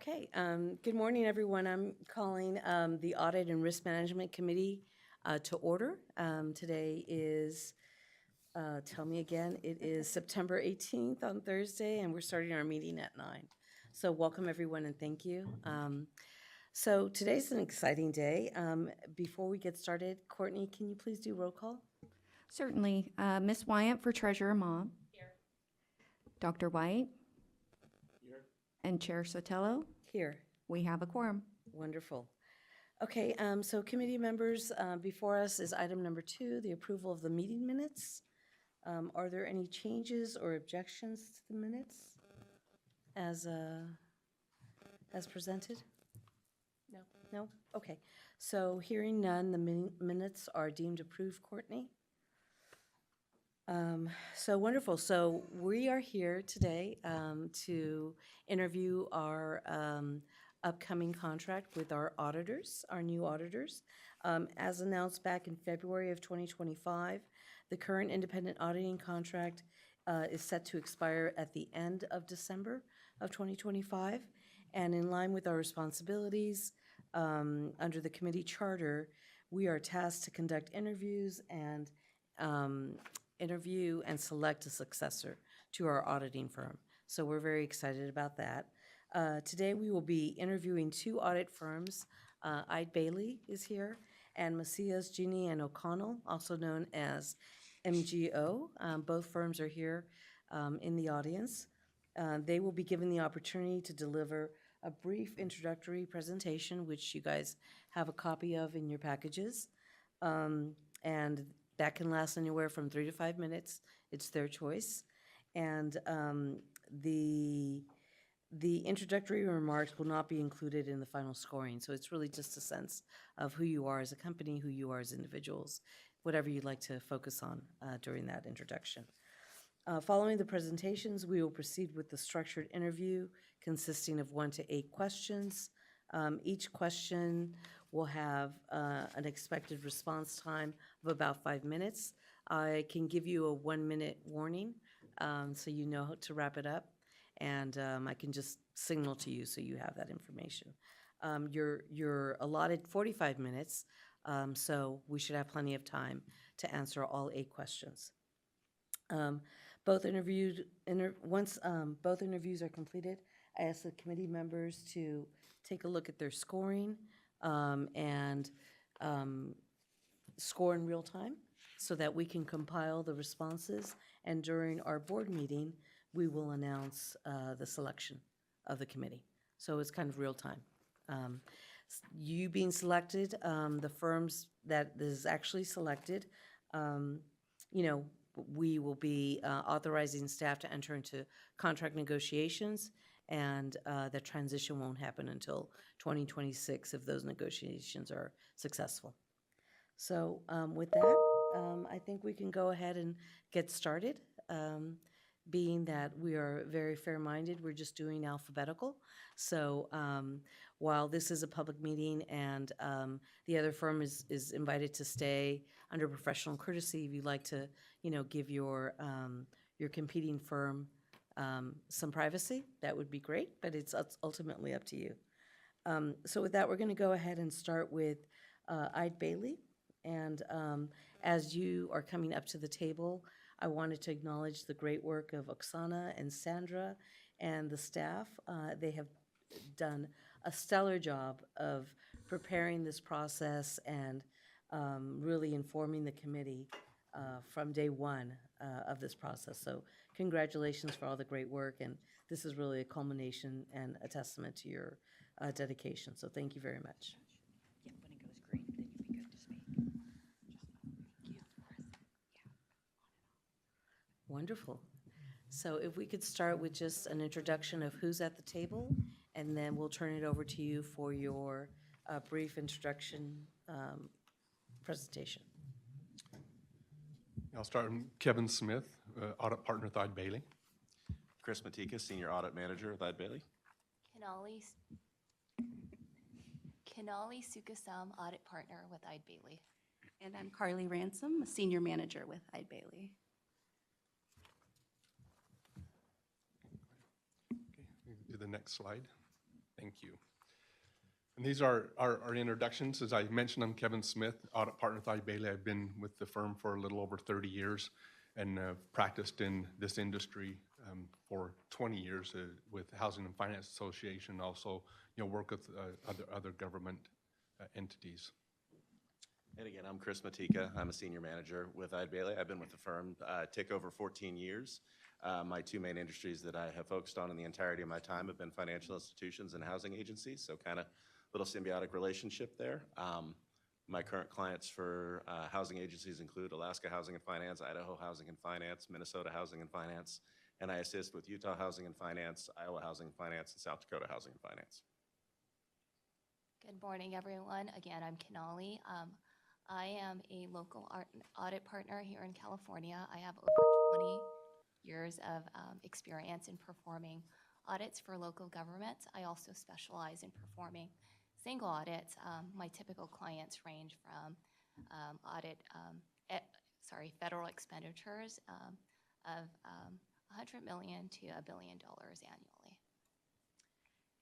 Okay, good morning, everyone. I'm calling the Audit and Risk Management Committee to order. Today is, tell me again, it is September 18th on Thursday, and we're starting our meeting at 9. So welcome, everyone, and thank you. So today's an exciting day. Before we get started, Courtney, can you please do roll call? Certainly. Ms. Wyatt for Treasurer Ma. Here. Dr. White Here. and Chair Sotelo. Here. We have a quorum. Wonderful. Okay, so committee members, before us is item number 2, the approval of the meeting minutes. Are there any changes or objections to the minutes as presented? No. No? Okay. So hearing none, the minutes are deemed approved, Courtney. So wonderful. So we are here today to interview our upcoming contract with our auditors, our new auditors. As announced back in February of 2025, the current independent auditing contract is set to expire at the end of December of 2025. And in line with our responsibilities under the committee charter, we are tasked to conduct interviews and interview and select a successor to our auditing firm. So we're very excited about that. Today we will be interviewing 2 audit firms. Eide Bailly is here, and Macias, Gini, and O'Connell, also known as MGO. Both firms are here in the audience. They will be given the opportunity to deliver a brief introductory presentation, which you guys have a copy of in your packages. And that can last anywhere from 3 to 5 minutes. It's their choice. And the introductory remarks will not be included in the final scoring. So it's really just a sense of who you are as a company, who you are as individuals, whatever you'd like to focus on during that introduction. Following the presentations, we will proceed with the structured interview consisting of 1 to 8 questions. Each question will have an expected response time of about 5 minutes. I can give you a 1-minute warning so you know how to wrap it up, and I can just signal to you so you have that information. You're allotted 45 minutes, so we should have plenty of time to answer all 8 questions. Once both interviews are completed, I ask the committee members to take a look at their scoring and score in real time so that we can compile the responses. And during our board meeting, we will announce the selection of the committee. So it's kind of real time. You being selected, the firms that is actually selected, we will be authorizing staff to enter into contract negotiations, and the transition won't happen until 2026 if those negotiations are successful. So with that, I think we can go ahead and get started. Being that we are very fair-minded, we're just doing alphabetical. So while this is a public meeting and the other firm is invited to stay under professional courtesy, if you'd like to, give your competing firm some privacy, that would be great, but it's ultimately up to you. So with that, we're going to go ahead and start with Eide Bailly. And as you are coming up to the table, I wanted to acknowledge the great work of Oksana and Sandra and the staff. They have done a stellar job of preparing this process and really informing the committee from day one of this process. So congratulations for all the great work, and this is really a culmination and a testament to your dedication. So thank you very much. Yeah, when it goes green, then you'd be good to speak. Wonderful. So if we could start with just an introduction of who's at the table, and then we'll turn it over to you for your brief introduction presentation. I'll start with Kevin Smith, audit partner with Eide Bailly. Chris Matika, Senior Audit Manager with Eide Bailly. Kenali Sukasam, Audit Partner with Eide Bailly. And I'm Carly Ransom, a Senior Manager with Eide Bailly. Okay, we can do the next slide. Thank you. And these are our introductions. As I mentioned, I'm Kevin Smith, audit partner with Bailey. I've been with the firm for a little over 30 years and practiced in this industry for 20 years with Housing and Finance Association. Also, work with other government entities. And again, I'm Chris Matika. I'm a senior manager with Bailey. I've been with the firm tick over 14 years. My two main industries that I have focused on in the entirety of my time have been financial institutions and housing agencies, so kind of little symbiotic relationship there. My current clients for housing agencies include Alaska Housing and Finance, Idaho Housing and Finance, Minnesota Housing and Finance, and I assist with Utah Housing and Finance, Iowa Housing and Finance, and South Dakota Housing and Finance. Good morning, everyone. Again, I'm Kenali. I am a local audit partner here in California. I have over 20 years of experience in performing audits for local governments. I also specialize in performing single audits. My typical clients range from federal expenditures of $100 million to $1 billion annually.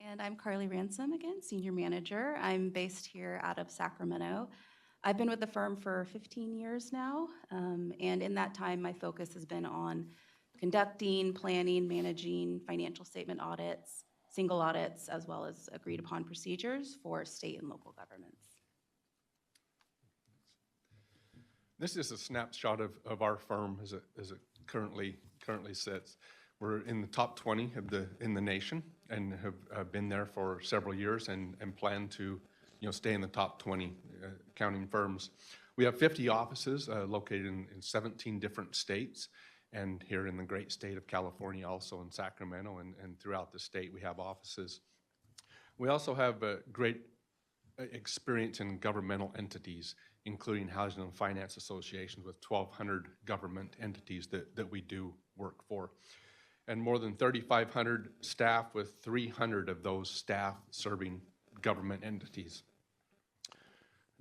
And I'm Carly Ransom again, Senior Manager. I'm based here out of Sacramento. I've been with the firm for 15 years now, and in that time, my focus has been on conducting, planning, managing financial statement audits, single audits, as well as agreed upon procedures for state and local governments. This is a snapshot of our firm as it currently sits. We're in the top 20 in the nation and have been there for several years and plan to stay in the top 20 accounting firms. We have 50 offices located in 17 different states, and here in the great state of California, also in Sacramento and throughout the state, we have offices. We also have great experience in governmental entities, including housing and finance associations with 1,200 government entities that we do work for. And more than 3,500 staff, with 300 of those staff serving government entities.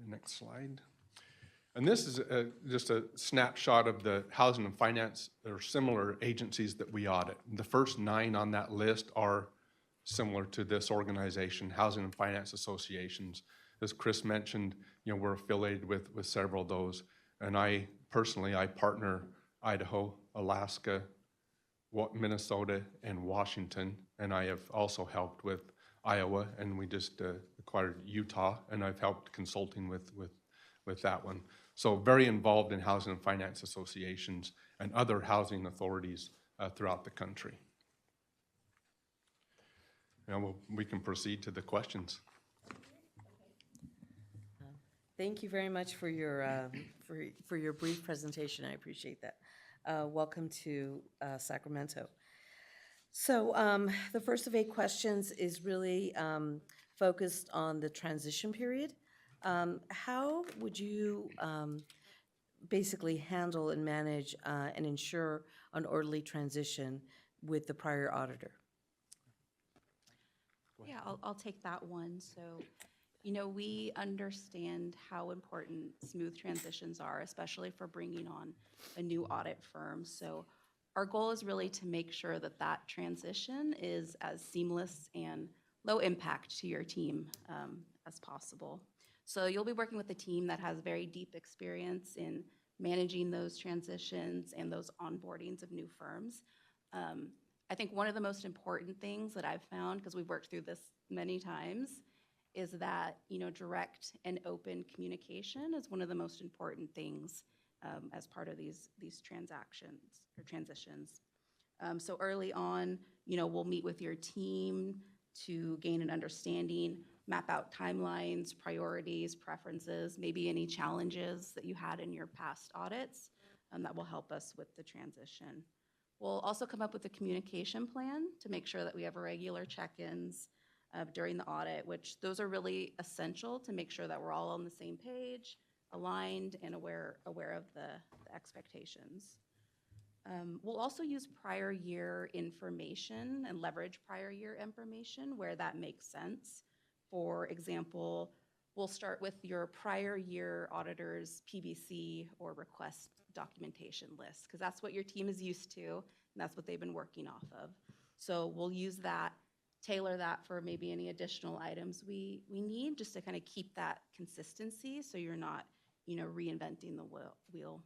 Next slide. And this is just a snapshot of the housing and finance or similar agencies that we audit. The first 9 on that list are similar to this organization, housing and finance associations. As Chris mentioned, we're affiliated with several of those. And I personally partner Idaho, Alaska, Minnesota, and Washington. And I have also helped with Iowa, and we just acquired Utah, and I've helped consulting with that one. So very involved in housing and finance associations and other housing authorities throughout the country. Now we can proceed to the questions. Thank you very much for your brief presentation. I appreciate that. Welcome to Sacramento. So the first of 8 questions is really focused on the transition period. How would you basically handle and manage and ensure an orderly transition with the prior auditor? Yeah, I'll take that one. So, we understand how important smooth transitions are, especially for bringing on a new audit firm. So our goal is really to make sure that that transition is as seamless and low impact to your team as possible. So you'll be working with a team that has very deep experience in managing those transitions and those onboardings of new firms. I think one of the most important things that I've found, because we've worked through this many times, is that direct and open communication is one of the most important things as part of these transactions or transitions. So early on, we'll meet with your team to gain an understanding, map out timelines, priorities, preferences, maybe any challenges that you had in your past audits that will help us with the transition. We'll also come up with a communication plan to make sure that we have regular check-ins during the audit, which those are really essential to make sure that we're all on the same page, aligned, and aware of the expectations. We'll also use prior year information and leverage prior year information where that makes sense. For example, we'll start with your prior year auditor's PBC or request documentation list, because that's what your team is used to, and that's what they've been working off of. So we'll use that tailor that for maybe any additional items we need, just to kind of keep that consistency so you're not, reinventing the wheel.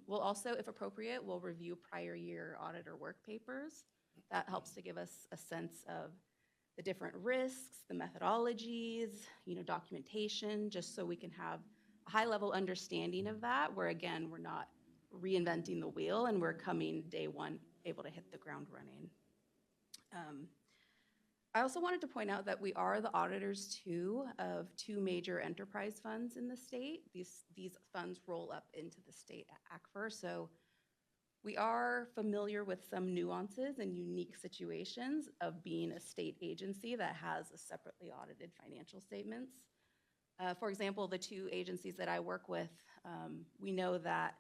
We'll also, if appropriate, we'll review prior year audit or work papers. That helps to give us a sense of the different risks, the methodologies, documentation, just so we can have a high-level understanding of that, where again, we're not reinventing the wheel and we're coming day one able to hit the ground running. I also wanted to point out that we are the auditors too of two major enterprise funds in the state. These funds roll up into the state ACFR, so we are familiar with some nuances and unique situations of being a state agency that has a separately audited financial statements. For example, the two agencies that I work with, we know that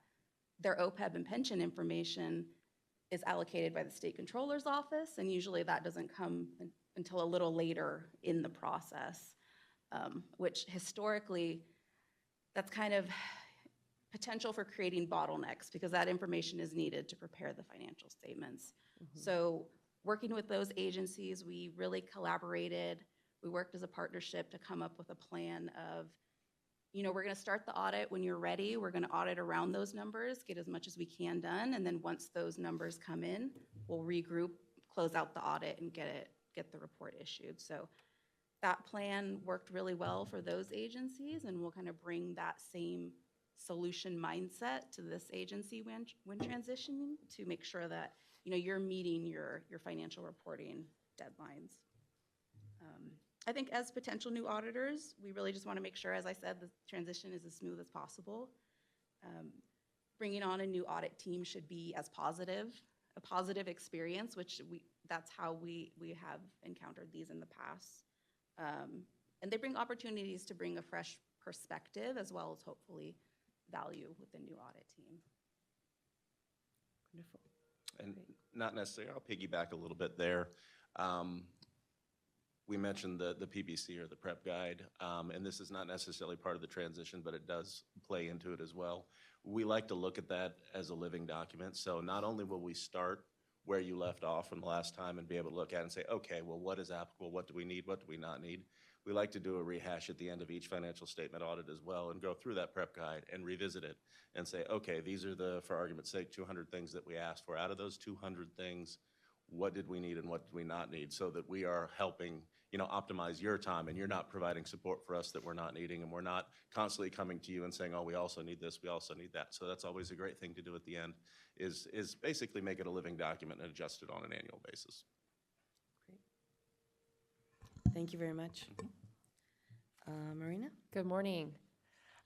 their OPEB and pension information is allocated by the state controller's office, and usually that doesn't come until a little later in the process, which historically, that's kind of potential for creating bottlenecks because that information is needed to prepare the financial statements. So working with those agencies, we really collaborated. We worked as a partnership to come up with a plan of, we're going to start the audit when you're ready. We're going to audit around those numbers, get as much as we can done, and then once those numbers come in, we'll regroup, close out the audit, and get the report issued. So that plan worked really well for those agencies, and we'll kind of bring that same solution mindset to this agency when transitioning to make sure that you're meeting your financial reporting deadlines. I think as potential new auditors, we really just want to make sure, as I said, the transition is as smooth as possible. Bringing on a new audit team should be a positive experience, which that's how we have encountered these in the past. And they bring opportunities to bring a fresh perspective as well as hopefully value with the new audit team. Wonderful. And not necessarily, I'll piggyback a little bit there. We mentioned the PBC or the prep guide, and this is not necessarily part of the transition, but it does play into it as well. We like to look at that as a living document. So not only will we start where you left off from the last time and be able to look at it and say, okay, well, what is applicable? What do we need? What do we not need? We like to do a rehash at the end of each financial statement audit as well and go through that prep guide and revisit it and say, okay, these are the, for argument's sake, 200 things that we asked for. Out of those 200 things, what did we need and what did we not need, so that we are helping, optimize your time and you're not providing support for us that we're not needing, and we're not constantly coming to you and saying, oh, we also need this, we also need that. So that's always a great thing to do at the end, is basically make it a living document and adjust it on an annual basis. Great. Thank you very much. Marina? Good morning.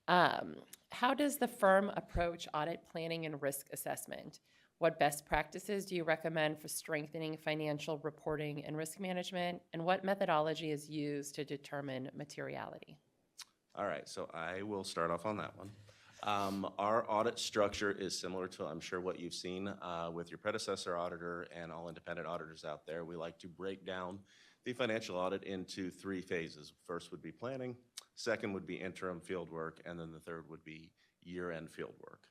How does the firm approach audit planning and risk assessment? What best practices do you recommend for strengthening financial reporting and risk management? And what methodology is used to determine materiality? All right, so I will start off on that one. Our audit structure is similar to, I'm sure, what you've seen with your predecessor auditor and all independent auditors out there. We like to break down the financial audit into 3 phases. First would be planning, second would be interim field work, and then the third would be year-end field work.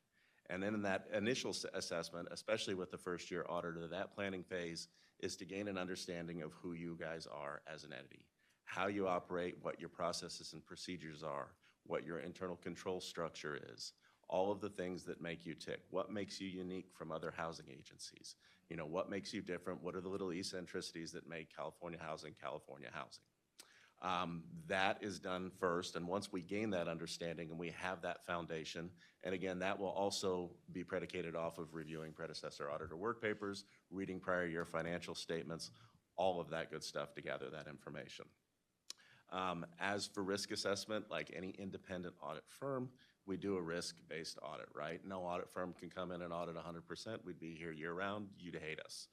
And then in that initial assessment, especially with the first-year auditor, that planning phase is to gain an understanding of who you guys are as an entity, how you operate, what your processes and procedures are, what your internal control structure is, all of the things that make you tick. What makes you unique from other housing agencies? What makes you different? What are the little eccentricities that make California housing California housing? That is done first, and once we gain that understanding and we have that foundation, and again, that will also be predicated off of reviewing predecessor auditor work papers, reading prior year financial statements, all of that good stuff to gather that information. As for risk assessment, like any independent audit firm, we do a risk-based audit, right? No audit firm can come in and audit 100%. We'd be here year-round. You'd hate us.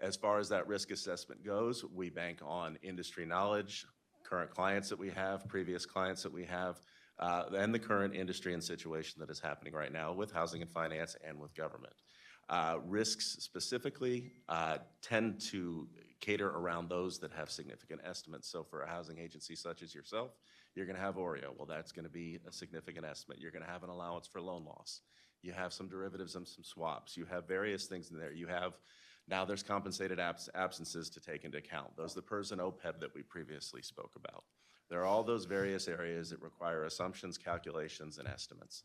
As far as that risk assessment goes, we bank on industry knowledge, current clients that we have, previous clients that we have, and the current industry and situation that is happening right now with housing and finance and with government. Risks specifically tend to cater around those that have significant estimates. So for a housing agency such as yourself, you're going to have OREO. Well, that's going to be a significant estimate. You're going to have an allowance for loan loss. You have some derivatives and some swaps. You have various things in there. You have Now there's compensated absences to take into account. Those are the PERS and OPEB that we previously spoke about. There are all those various areas that require assumptions, calculations, and estimates.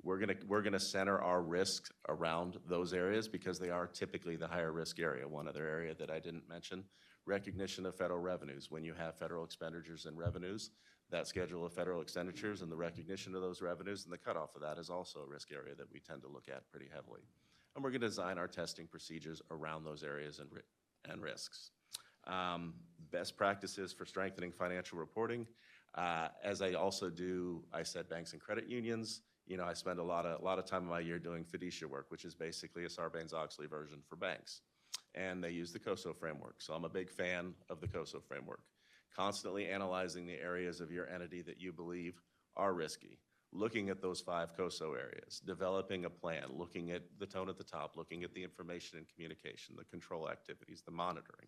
We're gonna center our risks around those areas because they are typically the higher risk area. One other area that I didn't mention, recognition of federal revenues. When you have federal expenditures and revenues, that schedule of federal expenditures and the recognition of those revenues and the cutoff of that is also a risk area that we tend to look at pretty heavily. And we're gonna design our testing procedures around those areas and risks. Best practices for strengthening financial reporting. As I also do, I said banks and credit unions. You know, I spend a lot of time of my year doing fiducia work, which is basically a Sarbanes-Oxley version for banks. And they use the COSO framework. So I'm a big fan of the COSO framework. Constantly analyzing the areas of your entity that you believe are risky. Looking at those 5 COSO areas, developing a plan, looking at the tone at the top, looking at the information and communication, the control activities, the monitoring,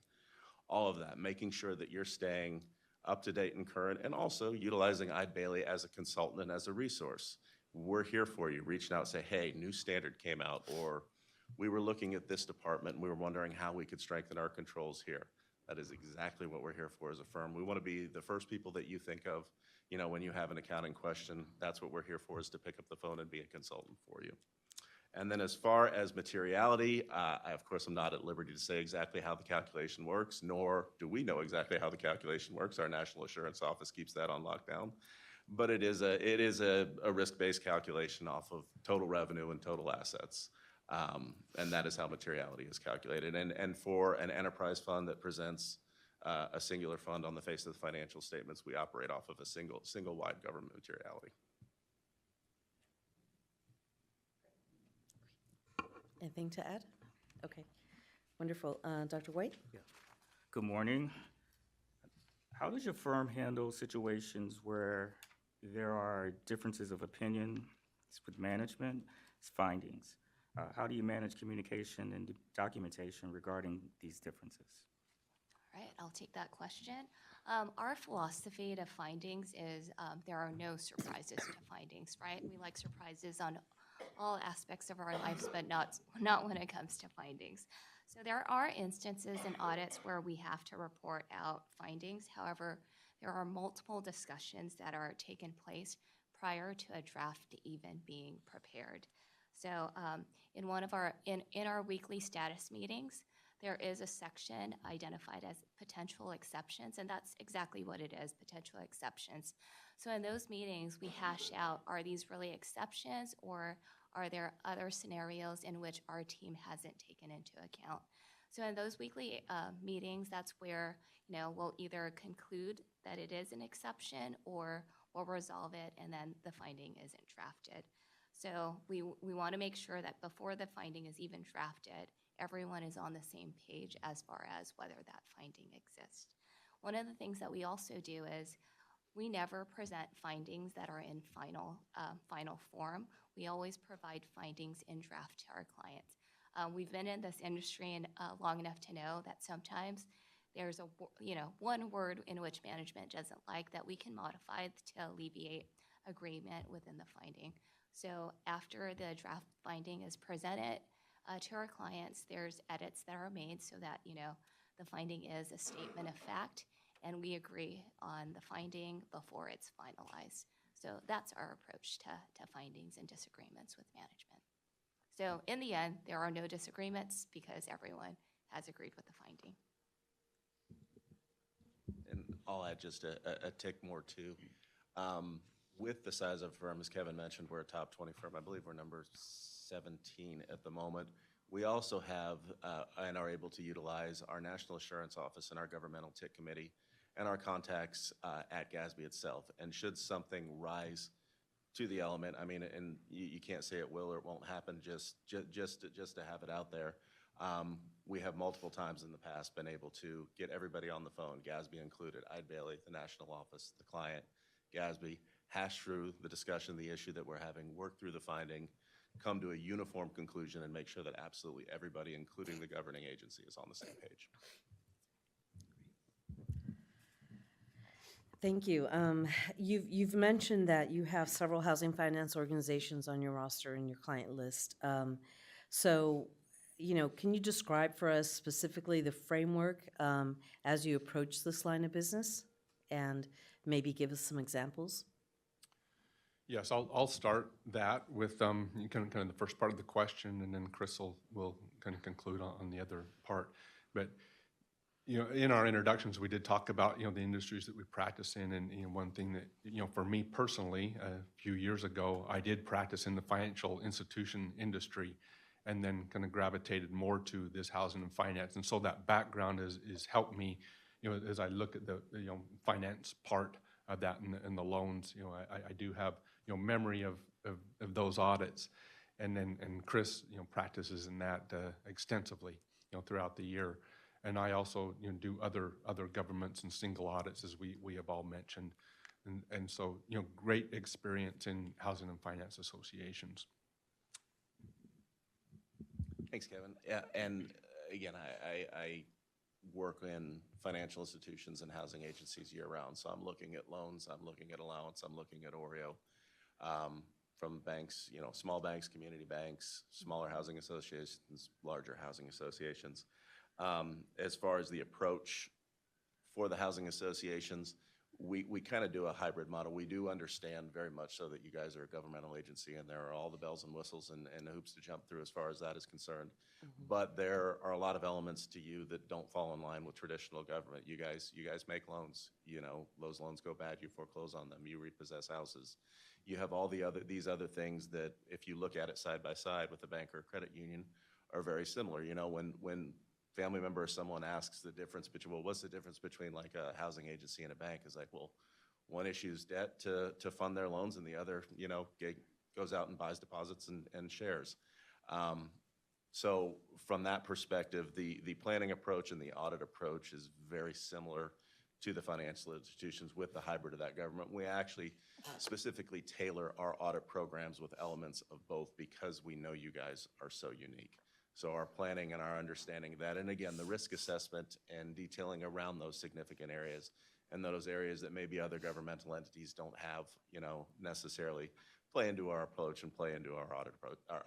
all of that, making sure that you're staying up to date and current, and also utilizing Eide Bailly as a consultant and as a resource. We're here for you. Reaching out, say, hey, new standard came out, or we were looking at this department and we were wondering how we could strengthen our controls here. That is exactly what we're here for as a firm. We want to be the first people that you think of, you know, when you have an accounting question. That's what we're here for, is to pick up the phone and be a consultant for you. And then as far as materiality, I, of course, am not at liberty to say exactly how the calculation works, nor do we know exactly how the calculation works. Our National Assurance Office keeps that on lockdown. But it is a risk-based calculation off of total revenue and total assets. And that is how materiality is calculated. And for an enterprise fund that presents a singular fund on the face of the financial statements, we operate off of a single wide government materiality. Anything to add? Okay, wonderful. Dr. White? Good morning. How does your firm handle situations where there are differences of opinion with management's findings? How do you manage communication and documentation regarding these differences? All right, I'll take that question. Our philosophy to findings is there are no surprises to findings, right? We like surprises on all aspects of our lives, but not when it comes to findings. So there are instances in audits where we have to report out findings. However, there are multiple discussions that are taking place prior to a draft even being prepared. So in our weekly status meetings, there is a section identified as potential exceptions, and that's exactly what it is, potential exceptions. So in those meetings, we hash out, are these really exceptions, or are there other scenarios in which our team hasn't taken into account? So in those weekly meetings, that's where, you know, we'll either conclude that it is an exception, or we'll resolve it, and then the finding isn't drafted. So we want to make sure that before the finding is even drafted, everyone is on the same page as far as whether that finding exists. One of the things that we also do is we never present findings that are in final form. We always provide findings in draft to our clients. We've been in this industry long enough to know that sometimes there's one word in which management doesn't like that we can modify to alleviate agreement within the finding. So after the draft finding is presented to our clients, there's edits that are made so that, you know, the finding is a statement of fact, and we agree on the finding before it's finalized. So that's our approach to findings and disagreements with management. So in the end, there are no disagreements because everyone has agreed with the finding. And I'll add just a tick more too. With the size of the firm, as Kevin mentioned, we're a top 20 firm. I believe we're number 17 at the moment. We also have and are able to utilize our National Assurance Office and our Governmental TIC Committee and our contacts at GASB itself. And should something rise to the element, I mean, and you can't say it will or it won't happen just to have it out there. We have multiple times in the past been able to get everybody on the phone, GASB included, Eide Bailly, the national office, the client, GASB, hash through the discussion, the issue that we're having, work through the finding, come to a uniform conclusion, and make sure that absolutely everybody, including the governing agency, is on the same page. Thank you. You've mentioned that you have several housing finance organizations on your roster and your client list. So can you describe for us specifically the framework as you approach this line of business? And maybe give us some examples? Yes, I'll start that with kind of the first part of the question, and then Chris will kind of conclude on the other part. But in our introductions, we did talk about the industries that we practice in, and one thing that for me personally, a few years ago, I did practice in the financial institution industry, and then kind of gravitated more to this housing and finance, and so that background has helped me, as I look at the finance part of that and the loans. I do have memory of those audits, and Chris practices in that extensively throughout the year. And I also do other governments and single audits, as we have all mentioned, and so great experience in housing and finance associations. Thanks, Kevin. Yeah, and again, I work in financial institutions and housing agencies year-round, so I'm looking at loans, I'm looking at allowance, I'm looking at OREO, from banks, small banks, community banks, smaller housing associations, larger housing associations. As far as the approach for the housing associations, we kind of do a hybrid model. We do understand very much so that you guys are a governmental agency, and there are all the bells and whistles and hoops to jump through as far as that is concerned. But there are a lot of elements to you that don't fall in line with traditional government. You guys make loans. Those loans go bad, you foreclose on them, you repossess houses. You have all these other things that, if you look at it side by side with a bank or a credit union, are very similar. When family member or someone asks the difference between, well, what's the difference between like a housing agency and a bank? Is like, well, one issues debt to fund their loans, and the other, goes out and buys deposits and shares. So from that perspective, the planning approach and the audit approach is very similar to the financial institutions with the hybrid of that government. We actually specifically tailor our audit programs with elements of both because we know you guys are so unique. So our planning and our understanding of that, and again, the risk assessment and detailing around those significant areas and those areas that maybe other governmental entities don't have, necessarily play into our approach and play into our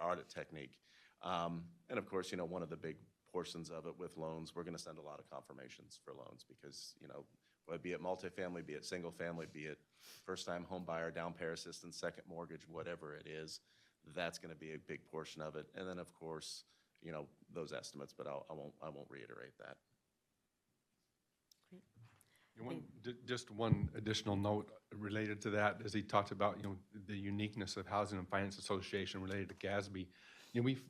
audit technique. And of course, one of the big portions of it with loans, we're going to send a lot of confirmations for loans because, be it multifamily, be it single family, be it first-time home buyer, down pay assistance, second mortgage, whatever it is, that's going to be a big portion of it. And then, of course, those estimates, but I won't reiterate that. Just one additional note related to that, as he talked about, the uniqueness of Housing and Finance Association related to GASB.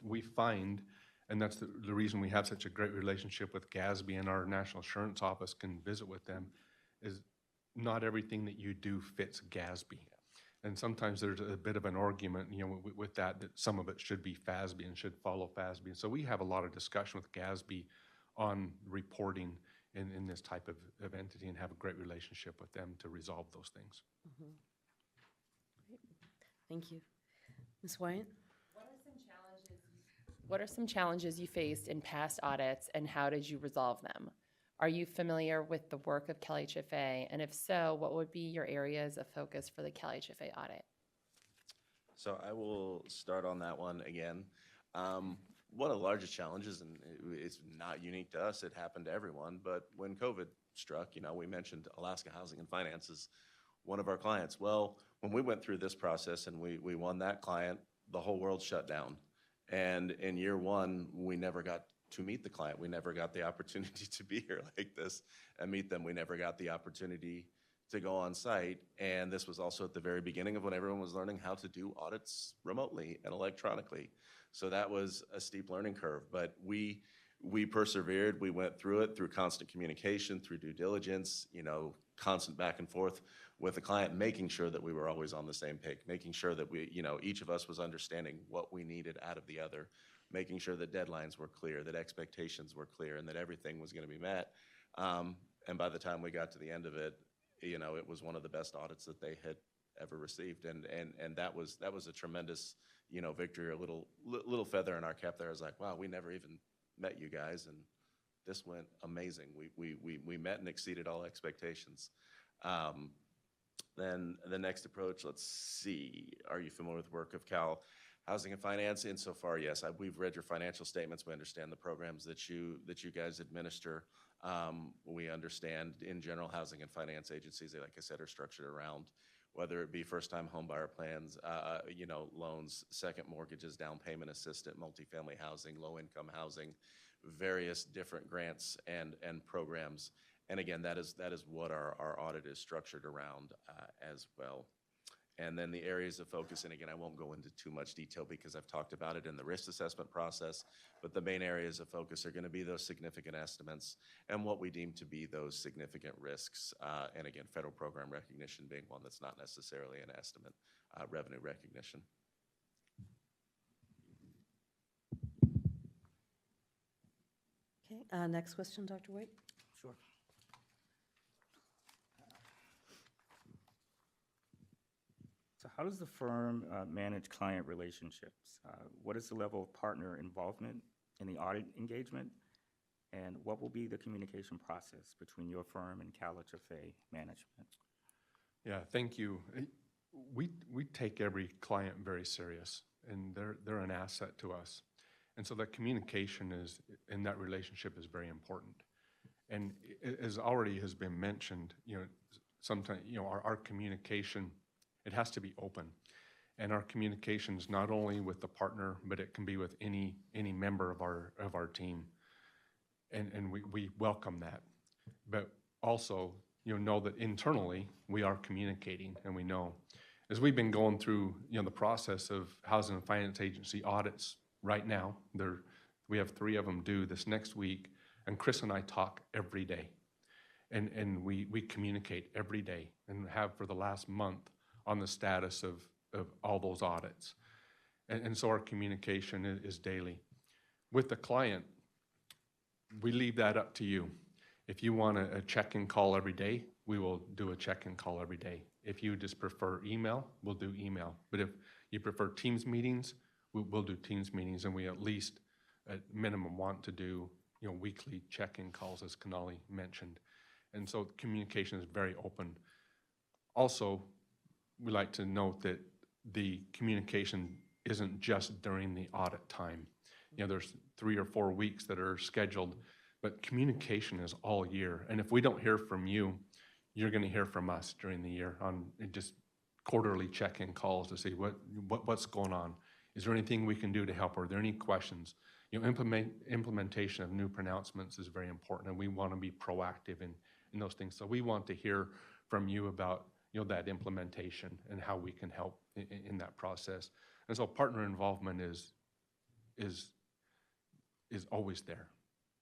We find, and that's the reason we have such a great relationship with GASB, and our National Assurance Office can visit with them, is not everything that you do fits GASB. And sometimes there's a bit of an argument, with that some of it should be FASB and should follow FASB. And so we have a lot of discussion with GASB on reporting in this type of entity, and have a great relationship with them to resolve those things. Thank you. Ms. Wyatt? What are some challenges you faced in past audits, and how did you resolve them? Are you familiar with the work of CalHFA? And if so, what would be your areas of focus for the CalHFA audit? So I will start on that one again. One of the largest challenges, and it's not unique to us, it happened to everyone, but when COVID struck, we mentioned Alaska Housing and Finance is one of our clients. Well, when we went through this process and we won that client, the whole world shut down. And in year one, we never got to meet the client. We never got the opportunity to be here like this and meet them. We never got the opportunity to go on site. And this was also at the very beginning of when everyone was learning how to do audits remotely and electronically. So that was a steep learning curve, but we persevered. We went through it through constant communication, through due diligence, constant back and forth with the client, making sure that we were always on the same page, making sure that we, each of us was understanding what we needed out of the other, making sure that deadlines were clear, that expectations were clear, and that everything was going to be met. And by the time we got to the end of it, it was one of the best audits that they had ever received, and that was a tremendous, victory, a little feather in our cap there. I was like, wow, we never even met you guys, and this went amazing. We met and exceeded all expectations. Then the next approach, let's see, are you familiar with the work of CalHFA Housing and finance, insofar, yes, we've read your financial statements. We understand the programs that you guys administer. We understand, in general, housing and finance agencies, they, like I said, are structured around whether it be first-time homebuyer plans, loans, second mortgages, down payment assistance, multifamily housing, low-income housing, various different grants and programs. And again, that is what our audit is structured around as well. And then the areas of focus, and again, I won't go into too much detail because I've talked about it in the risk assessment process, but the main areas of focus are going to be those significant estimates and what we deem to be those significant risks. And again, federal program recognition being one that's not necessarily an estimate, revenue recognition. Okay, next question, Dr. White. Sure. So how does the firm manage client relationships? What is the level of partner involvement in the audit engagement? And what will be the communication process between your firm and CalHFA management? Yeah, thank you. We take every client very serious, and they're an asset to us. And so that communication is, in that relationship, is very important. And as already has been mentioned, sometimes, our communication, it has to be open. And our communication is not only with the partner, but it can be with any member of our team. And we welcome that. But also, know that internally we are communicating, and we know. As we've been going through, the process of Housing and Finance Agency audits right now, we have 3 of them due this next week, and Chris and I talk every day. And we communicate every day and have for the last month on the status of all those audits. And so our communication is daily. With the client, we leave that up to you. If you want a check-in call every day, we will do a check-in call every day. If you just prefer email, we'll do email. But if you prefer Teams meetings, we'll do Teams meetings, and we at least at minimum want to do weekly check-in calls, as Kanali mentioned. And so communication is very open. Also, we like to note that the communication isn't just during the audit time. There's 3 or 4 weeks that are scheduled, but communication is all year. And if we don't hear from you, you're going to hear from us during the year on just quarterly check-in calls to see what's going on. Is there anything we can do to help? Are there any questions? Implementation of new pronouncements is very important, and we want to be proactive in those things. So we want to hear from you about that implementation and how we can help in that process. And so partner involvement is always there.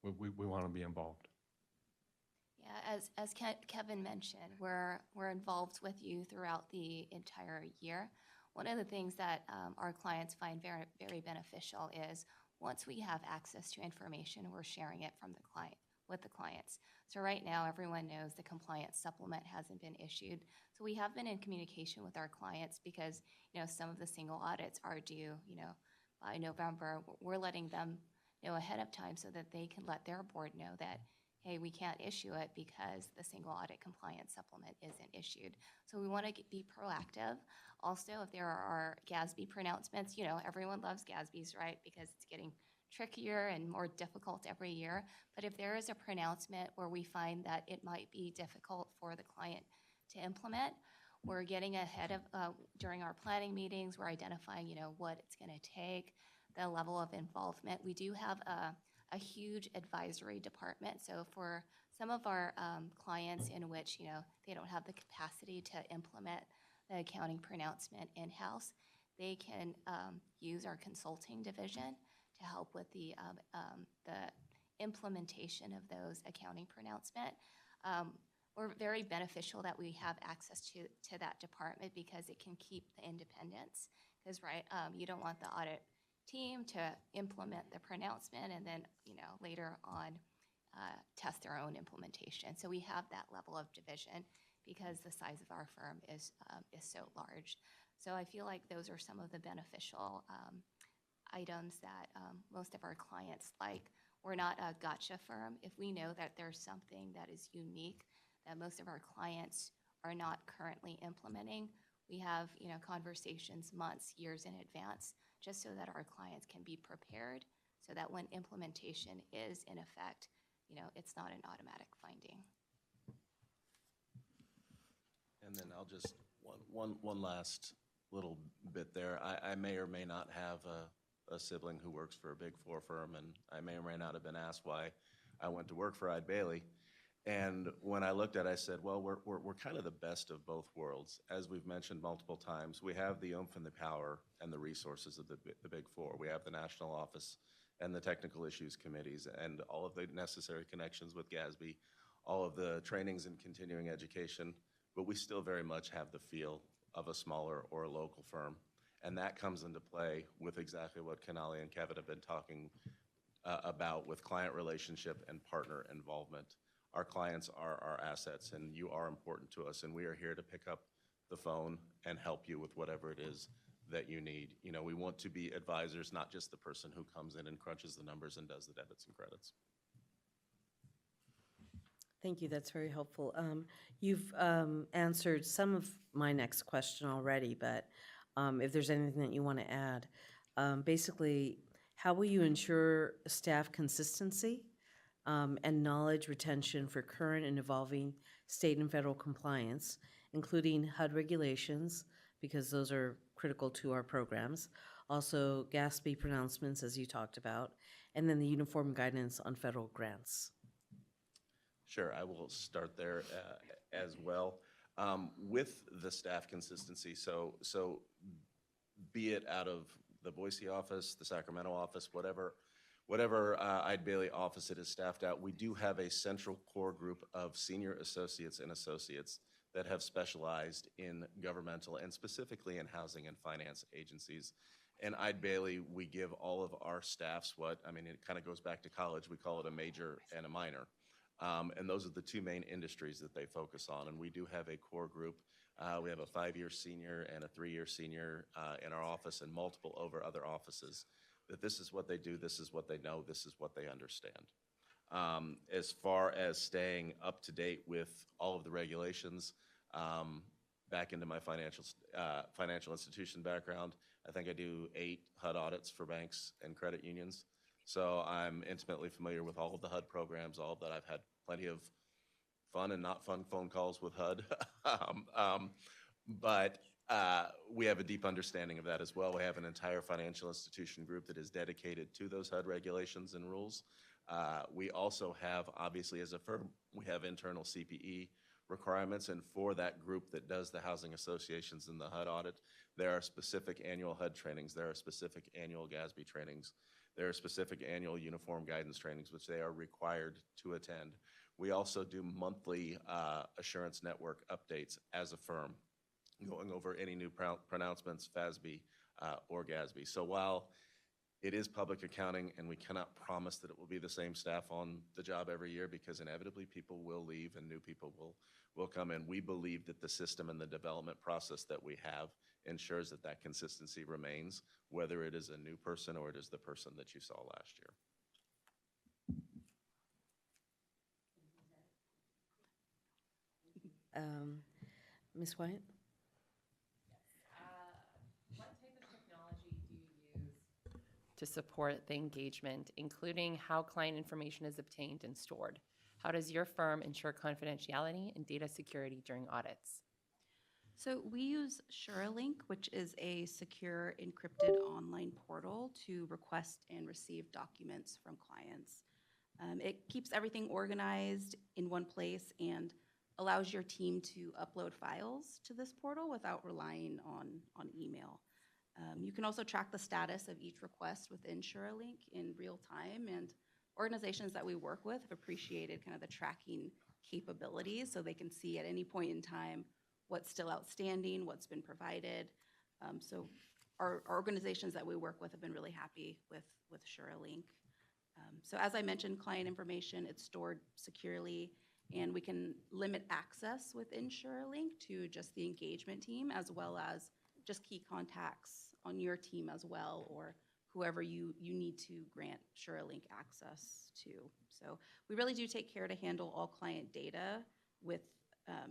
We want to be involved. Yeah, as Kevin mentioned, we're involved with you throughout the entire year. One of the things that our clients find very, very beneficial is once we have access to information, we're sharing it with the clients. So right now, everyone knows the compliance supplement hasn't been issued. So we have been in communication with our clients because, some of the single audits are due, by November. We're letting them know ahead of time so that they can let their board know that, hey, we can't issue it because the single audit compliance supplement isn't issued. So we want to be proactive. Also, if there are GASB pronouncements, everyone loves GASBs, right? Because it's getting trickier and more difficult every year. But if there is a pronouncement where we find that it might be difficult for the client to implement, we're getting ahead of, during our planning meetings, we're identifying, what it's going to take, the level of involvement. We do have a huge advisory department. So for some of our clients in which, they don't have the capacity to implement the accounting pronouncement in-house, they can use our consulting division to help with the implementation of those accounting pronouncement. We're very beneficial that we have access to that department because it can keep the independence. Because, you don't want the audit team to implement the pronouncement and then, later on test their own implementation. So we have that level of division because the size of our firm is so large. So I feel like those are some of the beneficial items that most of our clients like. We're not a gotcha firm. If we know that there's something that is unique that most of our clients are not currently implementing, we have conversations months, years in advance just so that our clients can be prepared, so that when implementation is in effect, it's not an automatic finding. And then I'll just, one last little bit there. I may or may not have a sibling who works for a Big Four firm, and I may or may not have been asked why I went to work for Eide Bailly. And when I looked at it, I said, well, we're kind of the best of both worlds. As we've mentioned multiple times, we have the oomph and the power and the resources of the Big Four. We have the national office and the technical issues committees and all of the necessary connections with GASB, all of the trainings and continuing education, but we still very much have the feel of a smaller or a local firm. And that comes into play with exactly what Kenali and Kevin have been talking about with client relationship and partner involvement. Our clients are our assets, and you are important to us, and we are here to pick up the phone and help you with whatever it is that you need. We want to be advisors, not just the person who comes in and crunches the numbers and does the debits and credits. Thank you, that's very helpful. You've answered some of my next question already, but if there's anything that you want to add. Basically, how will you ensure staff consistency and knowledge retention for current and evolving state and federal compliance, including HUD regulations, because those are critical to our programs, also GASB pronouncements, as you talked about, and then the uniform guidance on federal grants? Sure, I will start there as well. With the staff consistency, so be it out of the Boise office, the Sacramento office, whatever Eide Bailly office it is staffed out, we do have a central core group of senior associates and associates that have specialized in governmental and specifically in housing and finance agencies. And Eide Bailly, we give all of our staffs it kind of goes back to college, we call it a major and a minor. And those are the two main industries that they focus on. And we do have a core group. We have a 5-year senior and a 3-year senior in our office and multiple over other offices. That this is what they do, this is what they know, this is what they understand. As far as staying up to date with all of the regulations, back into my financial institution background, I think I do 8 HUD audits for banks and credit unions. So I'm intimately familiar with all of the HUD programs, all of that. I've had plenty of fun and not fun phone calls with HUD. But we have a deep understanding of that as well. We have an entire financial institution group that is dedicated to those HUD regulations and rules. We also have, obviously as a firm, we have internal CPE requirements, and for that group that does the housing associations and the HUD audit, there are specific annual HUD trainings, there are specific annual GASB trainings, there are specific annual uniform guidance trainings, which they are required to attend. We also do monthly assurance network updates as a firm, going over any new pronouncements, FASB or GASB. So while it is public accounting and we cannot promise that it will be the same staff on the job every year, because inevitably people will leave and new people will come in, we believe that the system and the development process that we have ensures that that consistency remains, whether it is a new person or it is the person that you saw last year. Ms. Wyatt? What type of technology do you use to support the engagement, including how client information is obtained and stored? How does your firm ensure confidentiality and data security during audits? So we use SureLink, which is a secure encrypted online portal to request and receive documents from clients. It keeps everything organized in one place and allows your team to upload files to this portal without relying on email. You can also track the status of each request within SureLink in real time, and organizations that we work with have appreciated kind of the tracking capabilities, so they can see at any point in time what's still outstanding, what's been provided. So our organizations that we work with have been really happy with SureLink. So as I mentioned, client information, it's stored securely, and we can limit access within SureLink to just the engagement team, as well as just key contacts on your team as well, or whoever you need to grant SureLink access to. So we really do take care to handle all client data with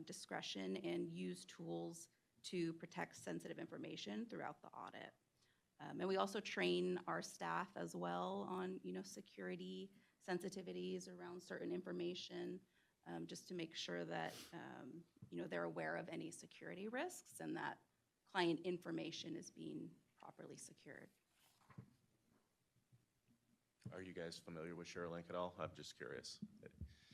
discretion and use tools to protect sensitive information throughout the audit. And we also train our staff as well on, security sensitivities around certain information, just to make sure that, they're aware of any security risks and that client information is being properly secured. Are you guys familiar with ShareLink at all? I'm just curious.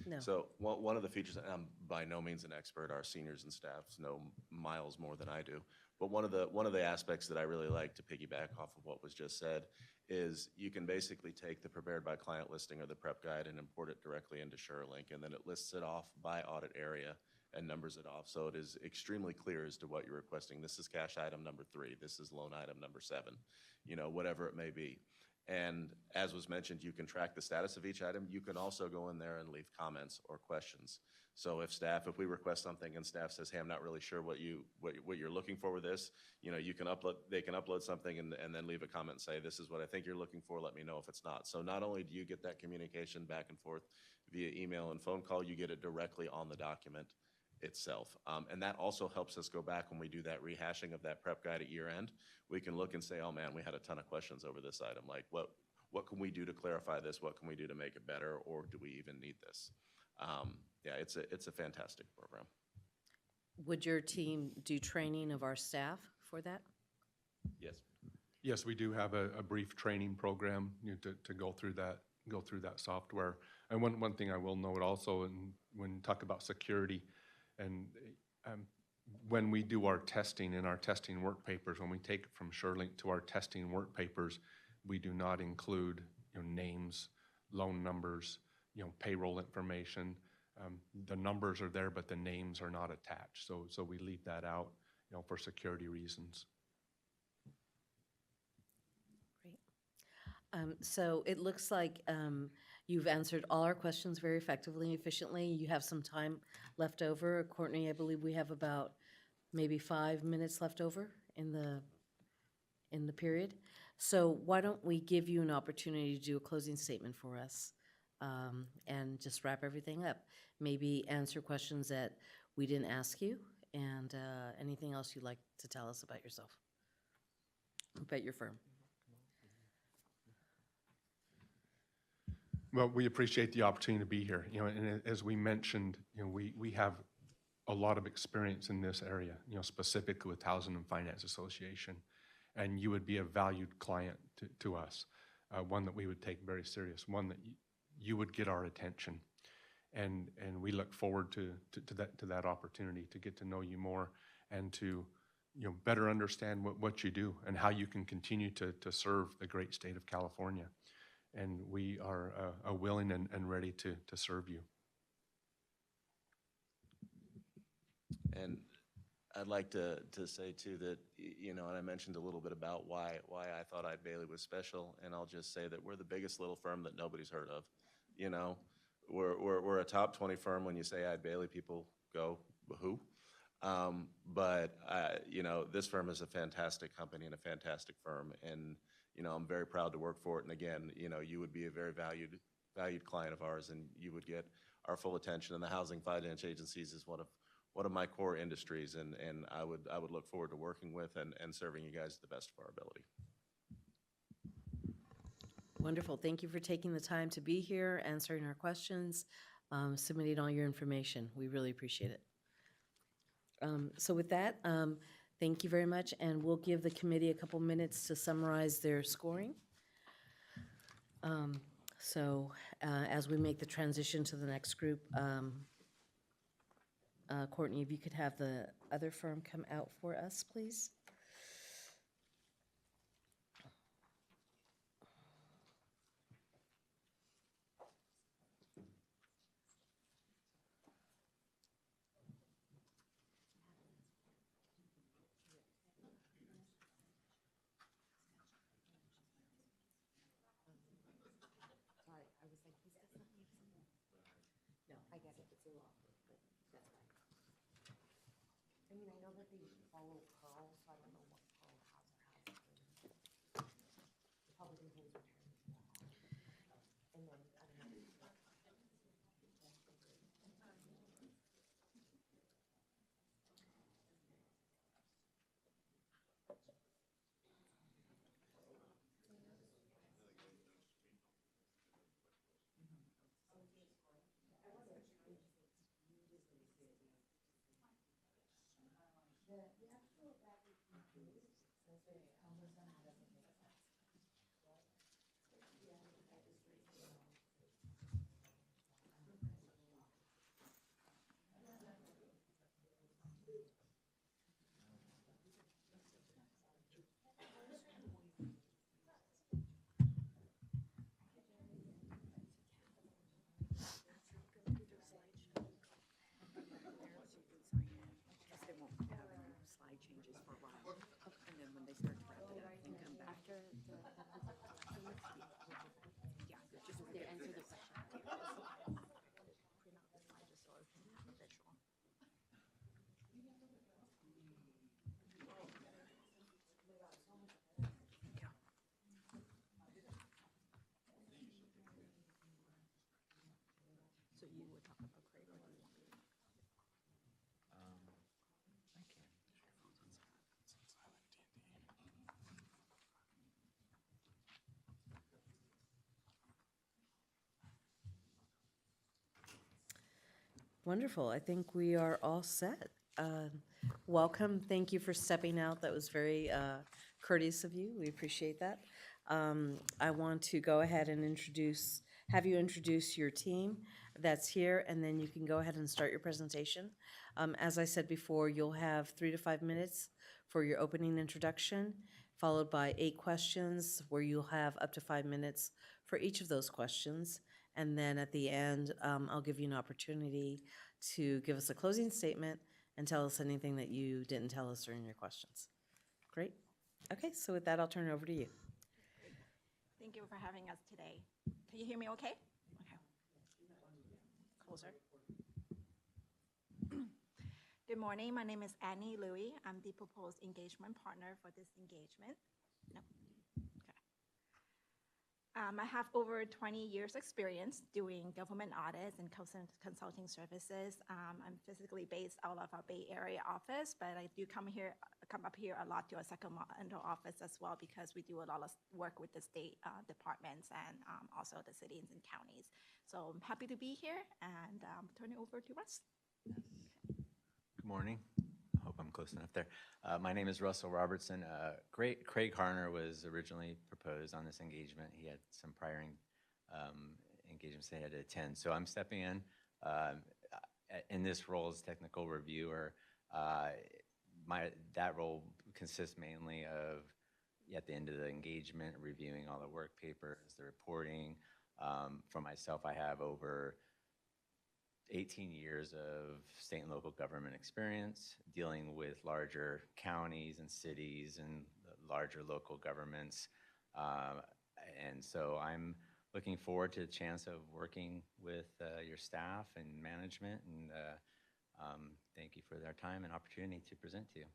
No. So one of the features, and I'm by no means an expert, our seniors and staffs know miles more than I do, but one of the aspects that I really like to piggyback off of what was just said is you can basically take the prepared by client listing or the prep guide and import it directly into ShareLink, and then it lists it off by audit area and numbers it off. So it is extremely clear as to what you're requesting. This is cash item number 3. This is loan item number 7, whatever it may be. And as was mentioned, you can track the status of each item. You can also go in there and leave comments or questions. So if we request something and staff says, hey, I'm not really sure what you're looking for with this, they can upload something and then leave a comment and say, this is what I think you're looking for, let me know if it's not. So not only do you get that communication back and forth via email and phone call, you get it directly on the document itself. And that also helps us go back when we do that rehashing of that prep guide at year end. We can look and say, oh man, we had a ton of questions over this item. Like what can we do to clarify this? What can we do to make it better? Or do we even need this? Yeah, it's a fantastic program. Would your team do training of our staff for that? Yes. Yes, we do have a brief training program to go through that software. And one thing I will note also, when you talk about security, and when we do our testing in our testing work papers, when we take it from ShareLink to our testing work papers, we do not include names, loan numbers, payroll information. The numbers are there, but the names are not attached. So we leave that out, for security reasons. Great. So it looks like you've answered all our questions very effectively and efficiently. You have some time left over. Courtney, I believe we have about maybe 5 minutes left over in the period. So why don't we give you an opportunity to do a closing statement for us, and just wrap everything up. Maybe answer questions that we didn't ask you, and anything else you'd like to tell us about yourself, about your firm. Well, we appreciate the opportunity to be here. And as we mentioned, we have a lot of experience in this area, specifically with Housing and Finance Association, and you would be a valued client to us, one that we would take very serious, one that you would get our attention, and we look forward to that opportunity to get to know you more and to better understand what you do and how you can continue to serve the great state of California. And we are willing and ready to serve you. And I'd like to say too that, and I mentioned a little bit about why I thought Eide Bailly was special, and I'll just say that we're the biggest little firm that nobody's heard of. We're a top 20 firm. When you say Eide Bailly, people go, who? But this firm is a fantastic company and a fantastic firm, and I'm very proud to work for it. And again, you would be a very valued client of ours, and you would get our full attention. And the housing finance agencies is one of my core industries, and I would look forward to working with and serving you guys to the best of our ability. Wonderful. Thank you for taking the time to be here, answering our questions, submitting all your information. We really appreciate it. So with that, thank you very much, and we'll give the committee a couple minutes to summarize their scoring. As we make the transition to the next group, Courtney, if you could have the other firm come out for us, please. Wonderful. I think we are all set. Welcome. Thank you for stepping out. That was very courteous of you. We appreciate that. I want to go ahead and have you introduce your team that's here, and then you can go ahead and start your presentation. As I said before, you'll have 3 to 5 minutes for your opening introduction, followed by 8 questions where you'll have up to 5 minutes for each of those questions. And then at the end, I'll give you an opportunity to give us a closing statement and tell us anything that you didn't tell us during your questions. Great. Okay, so with that, I'll turn it over to you. Thank you for having us today. Can you hear me okay? Okay. Closer. Good morning. My name is Annie Louie. I'm the proposed engagement partner for this engagement. No. Okay. I have over 20 years experience doing government audits and consulting services. I'm physically based out of our Bay Area office, but I do come up here a lot to our Sacramento office as well because we do a lot of work with the state departments and also the cities and counties. So I'm happy to be here and turn it over to Russ. Good morning. I hope I'm close enough there. My name is Russell Robertson. Craig Harner was originally proposed on this engagement. He had some prior engagements he had to attend. So I'm stepping in this role as technical reviewer. That role consists mainly of, at the end of the engagement, reviewing all the work papers, the reporting. For myself, I have over 18 years of state and local government experience dealing with larger counties and cities and larger local governments. And so I'm looking forward to the chance of working with your staff and management, and thank you for their time and opportunity to present to you.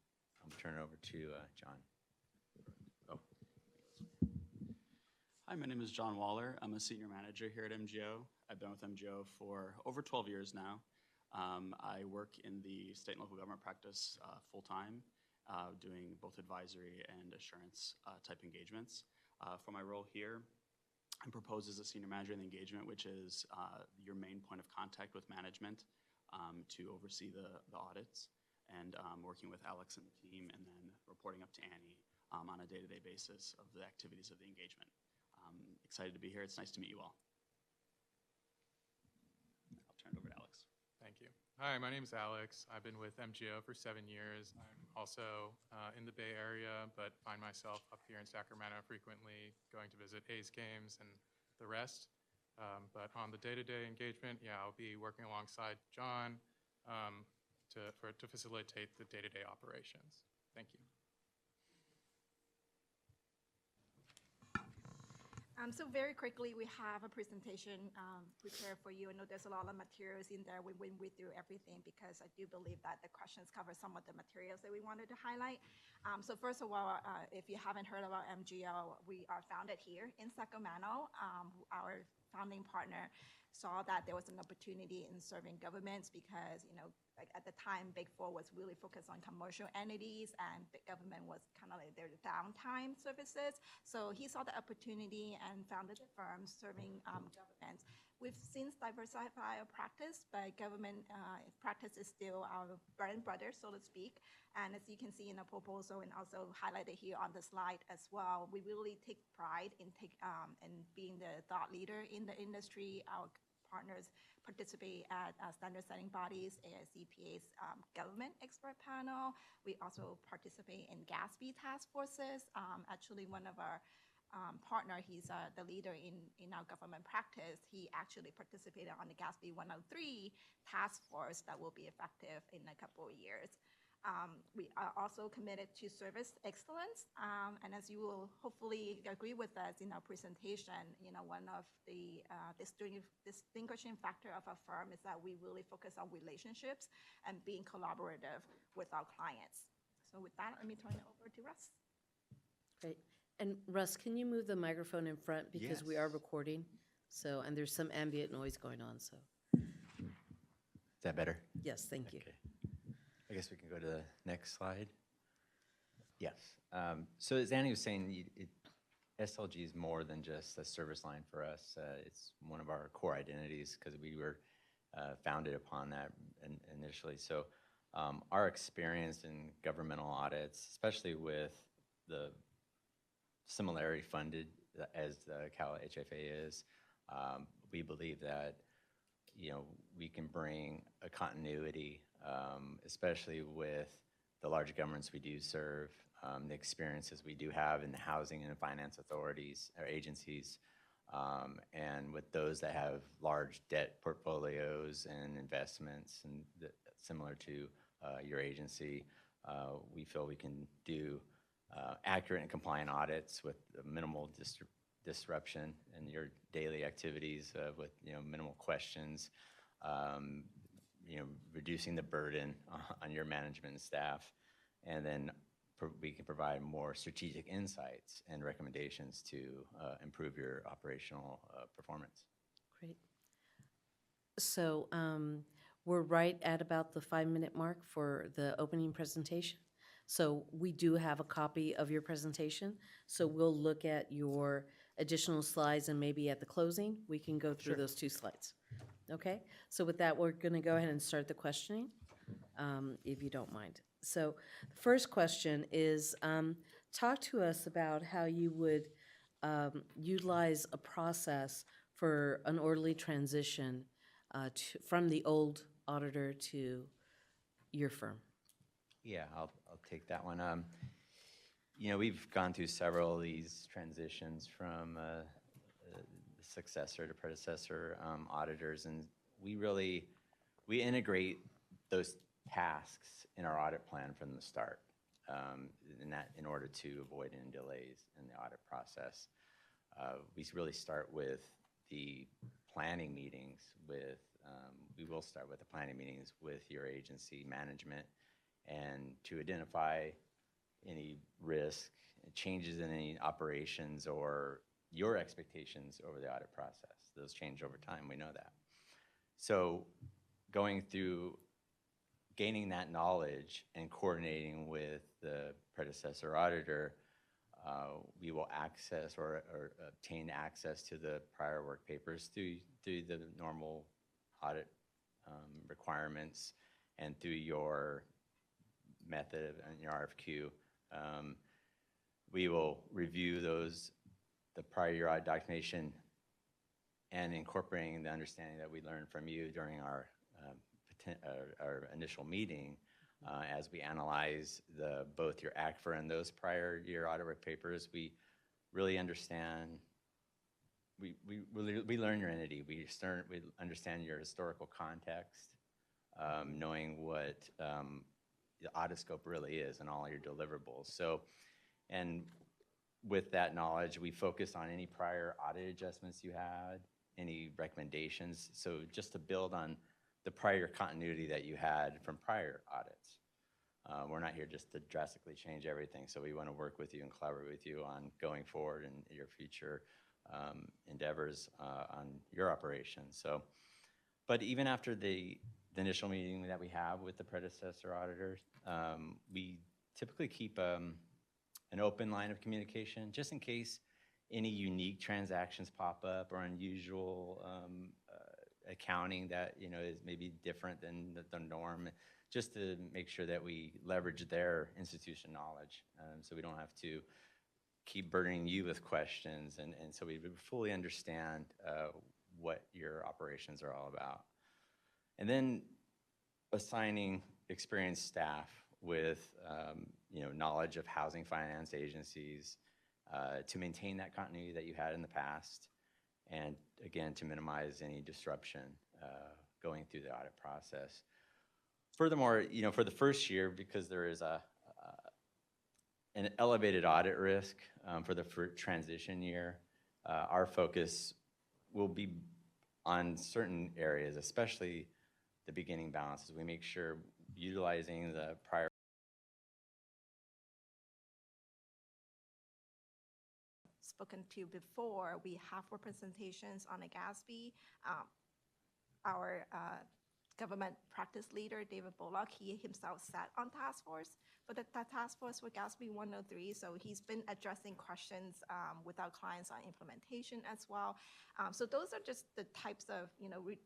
I'll turn it over to John. Hi, my name is John Waller. I'm a senior manager here at MGO. I've been with MGO for over 12 years now. I work in the state and local government practice full-time, doing both advisory and assurance type engagements. For my role here, I'm proposed as a senior manager in the engagement, which is your main point of contact with management to oversee the audits, and working with Alex and the team, and then reporting up to Annie on a day-to-day basis of the activities of the engagement. Excited to be here. It's nice to meet you all. I'll turn it over to Alex. Thank you. Hi, my name is Alex. I've been with MGO for 7 years. I'm also in the Bay Area, but find myself up here in Sacramento frequently, going to visit A's games and the rest. But on the day-to-day engagement, yeah, I'll be working alongside John to facilitate the day-to-day operations. Thank you. So very quickly, we have a presentation prepared for you. I know there's a lot of materials in there. We went through everything because I do believe that the questions cover some of the materials that we wanted to highlight. So first of all, if you haven't heard about MGO, we are founded here in Sacramento. Our founding partner saw that there was an opportunity in serving governments because, like at the time, Big Four was really focused on commercial entities and big government was kind of like their downtime services. So he saw the opportunity and founded a firm serving governments. We've since diversified our practice, but government practice is still our bread and butter, so to speak. And as you can see in the proposal and also highlighted here on the slide as well, we really take pride in being the thought leader in the industry. Our partners participate at standard-setting bodies, ASCPA's government expert panel. We also participate in GASB task forces. Actually, one of our partner, he's the leader in our government practice. He actually participated on the GASB 103 task force that will be effective in a couple of years. We are also committed to service excellence, and as you will hopefully agree with us in our presentation, one of the distinguishing factor of our firm is that we really focus on relationships and being collaborative with our clients. So with that, let me turn it over to Russ. Great. And Russ, can you move the microphone in front because we are recording? So, and there's some ambient noise going on, so. Is that better? Yes, thank you. Okay. I guess we can go to the next slide. Yes. So as Annie was saying, SLG is more than just a service line for us. It's one of our core identities because we were founded upon that initially. So our experience in governmental audits, especially with the similarity funded as the CalHFA is, we believe that we can bring a continuity, especially with the large governments we do serve, the experiences we do have in the housing and finance authorities or agencies, and with those that have large debt portfolios and investments and similar to your agency, we feel we can do accurate and compliant audits with minimal disruption in your daily activities, with minimal questions, reducing the burden on your management and staff, and then we can provide more strategic insights and recommendations to improve your operational performance. Great. So we're right at about the 5-minute mark for the opening presentation. So we do have a copy of your presentation. So we'll look at your additional slides, and maybe at the closing, we can go through those 2 slides. Okay? So with that, we're going to go ahead and start the questioning, if you don't mind. So the first question is, talk to us about how you would utilize a process for an orderly transition from the old auditor to your firm. Yeah, I'll take that one. We've gone through several of these transitions from successor to predecessor auditors, and we integrate those tasks in our audit plan from the start, in order to avoid any delays in the audit process. We really start with the planning meetings we will start with the planning meetings with your agency management, and to identify any risk, changes in any operations, or your expectations over the audit process. Those change over time, we know that. So going through gaining that knowledge and coordinating with the predecessor auditor, we will access or obtain access to the prior work papers through the normal audit requirements and through your method and your RFQ. We will review the prior year audit documentation, and incorporating the understanding that we learned from you during our initial meeting, as we analyze both your ACFR and those prior year audit work papers. We really understand. We learn your entity. We understand your historical context, knowing what the audit scope really is and all your deliverables. So, and with that knowledge, we focus on any prior audit adjustments you had, any recommendations. So just to build on the prior continuity that you had from prior audits. We're not here just to drastically change everything. So we want to work with you and collaborate with you on going forward and your future endeavors on your operations. So, but even after the initial meeting that we have with the predecessor auditors, we typically keep an open line of communication, just in case any unique transactions pop up or unusual accounting that is maybe different than the norm, just to make sure that we leverage their institution knowledge, so we don't have to keep burdening you with questions, and so we fully understand what your operations are all about. And then assigning experienced staff with knowledge of housing finance agencies to maintain that continuity that you had in the past, and again, to minimize any disruption going through the audit process. Furthermore, for the first year, because there is an elevated audit risk for the transition year, our focus will be on certain areas, especially the beginning balances. We make sure utilizing the prior spoken to before, we have representations on a GASB. Our government practice leader, David Bullock, he himself sat on task force for the task force for GASB 103. So he's been addressing questions with our clients on implementation as well. So those are just the types of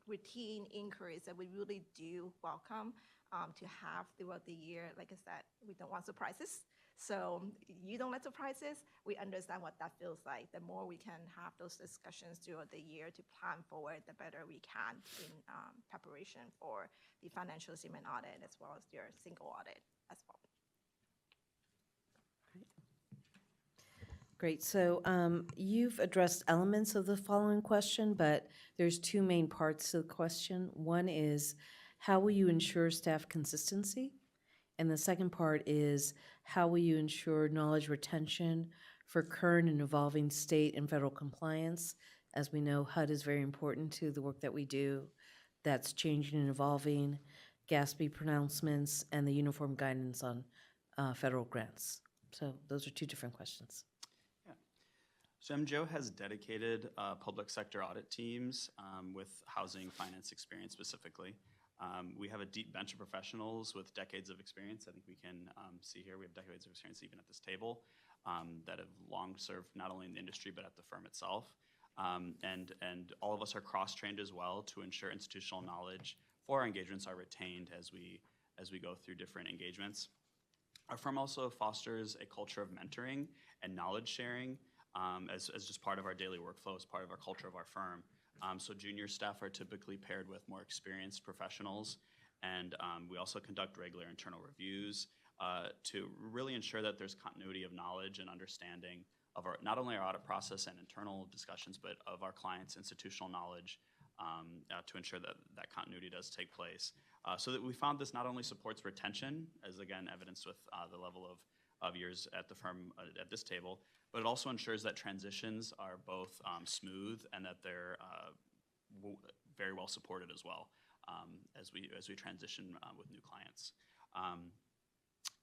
routine inquiries that we really do welcome to have throughout the year. Like I said, we don't want surprises. So you don't let surprises. We understand what that feels like. The more we can have those discussions throughout the year to plan forward, the better we can in preparation for the financial statement audit as well as your single audit as well. Great. So you've addressed elements of the following question, but there's two main parts to the question. One is, how will you ensure staff consistency? And the second part is, how will you ensure knowledge retention for current and evolving state and federal compliance? As we know, HUD is very important to the work that we do. That's changing and evolving, GASB pronouncements, and the uniform guidance on federal grants. So those are two different questions. So MGO has dedicated public sector audit teams with housing finance experience specifically. We have a deep bench of professionals with decades of experience. I think we can see here we have decades of experience even at this table that have long served not only in the industry but at the firm itself. And all of us are cross-trained as well to ensure institutional knowledge for our engagements are retained as we go through different engagements. Our firm also fosters a culture of mentoring and knowledge sharing as just part of our daily workflow, as part of our culture of our firm. So junior staff are typically paired with more experienced professionals, and we also conduct regular internal reviews to really ensure that there's continuity of knowledge and understanding of not only our audit process and internal discussions, but of our clients' institutional knowledge to ensure that that continuity does take place. So that we found this not only supports retention, as again evidenced with the level of years at the firm at this table, but it also ensures that transitions are both smooth and that they're very well supported as well as we transition with new clients.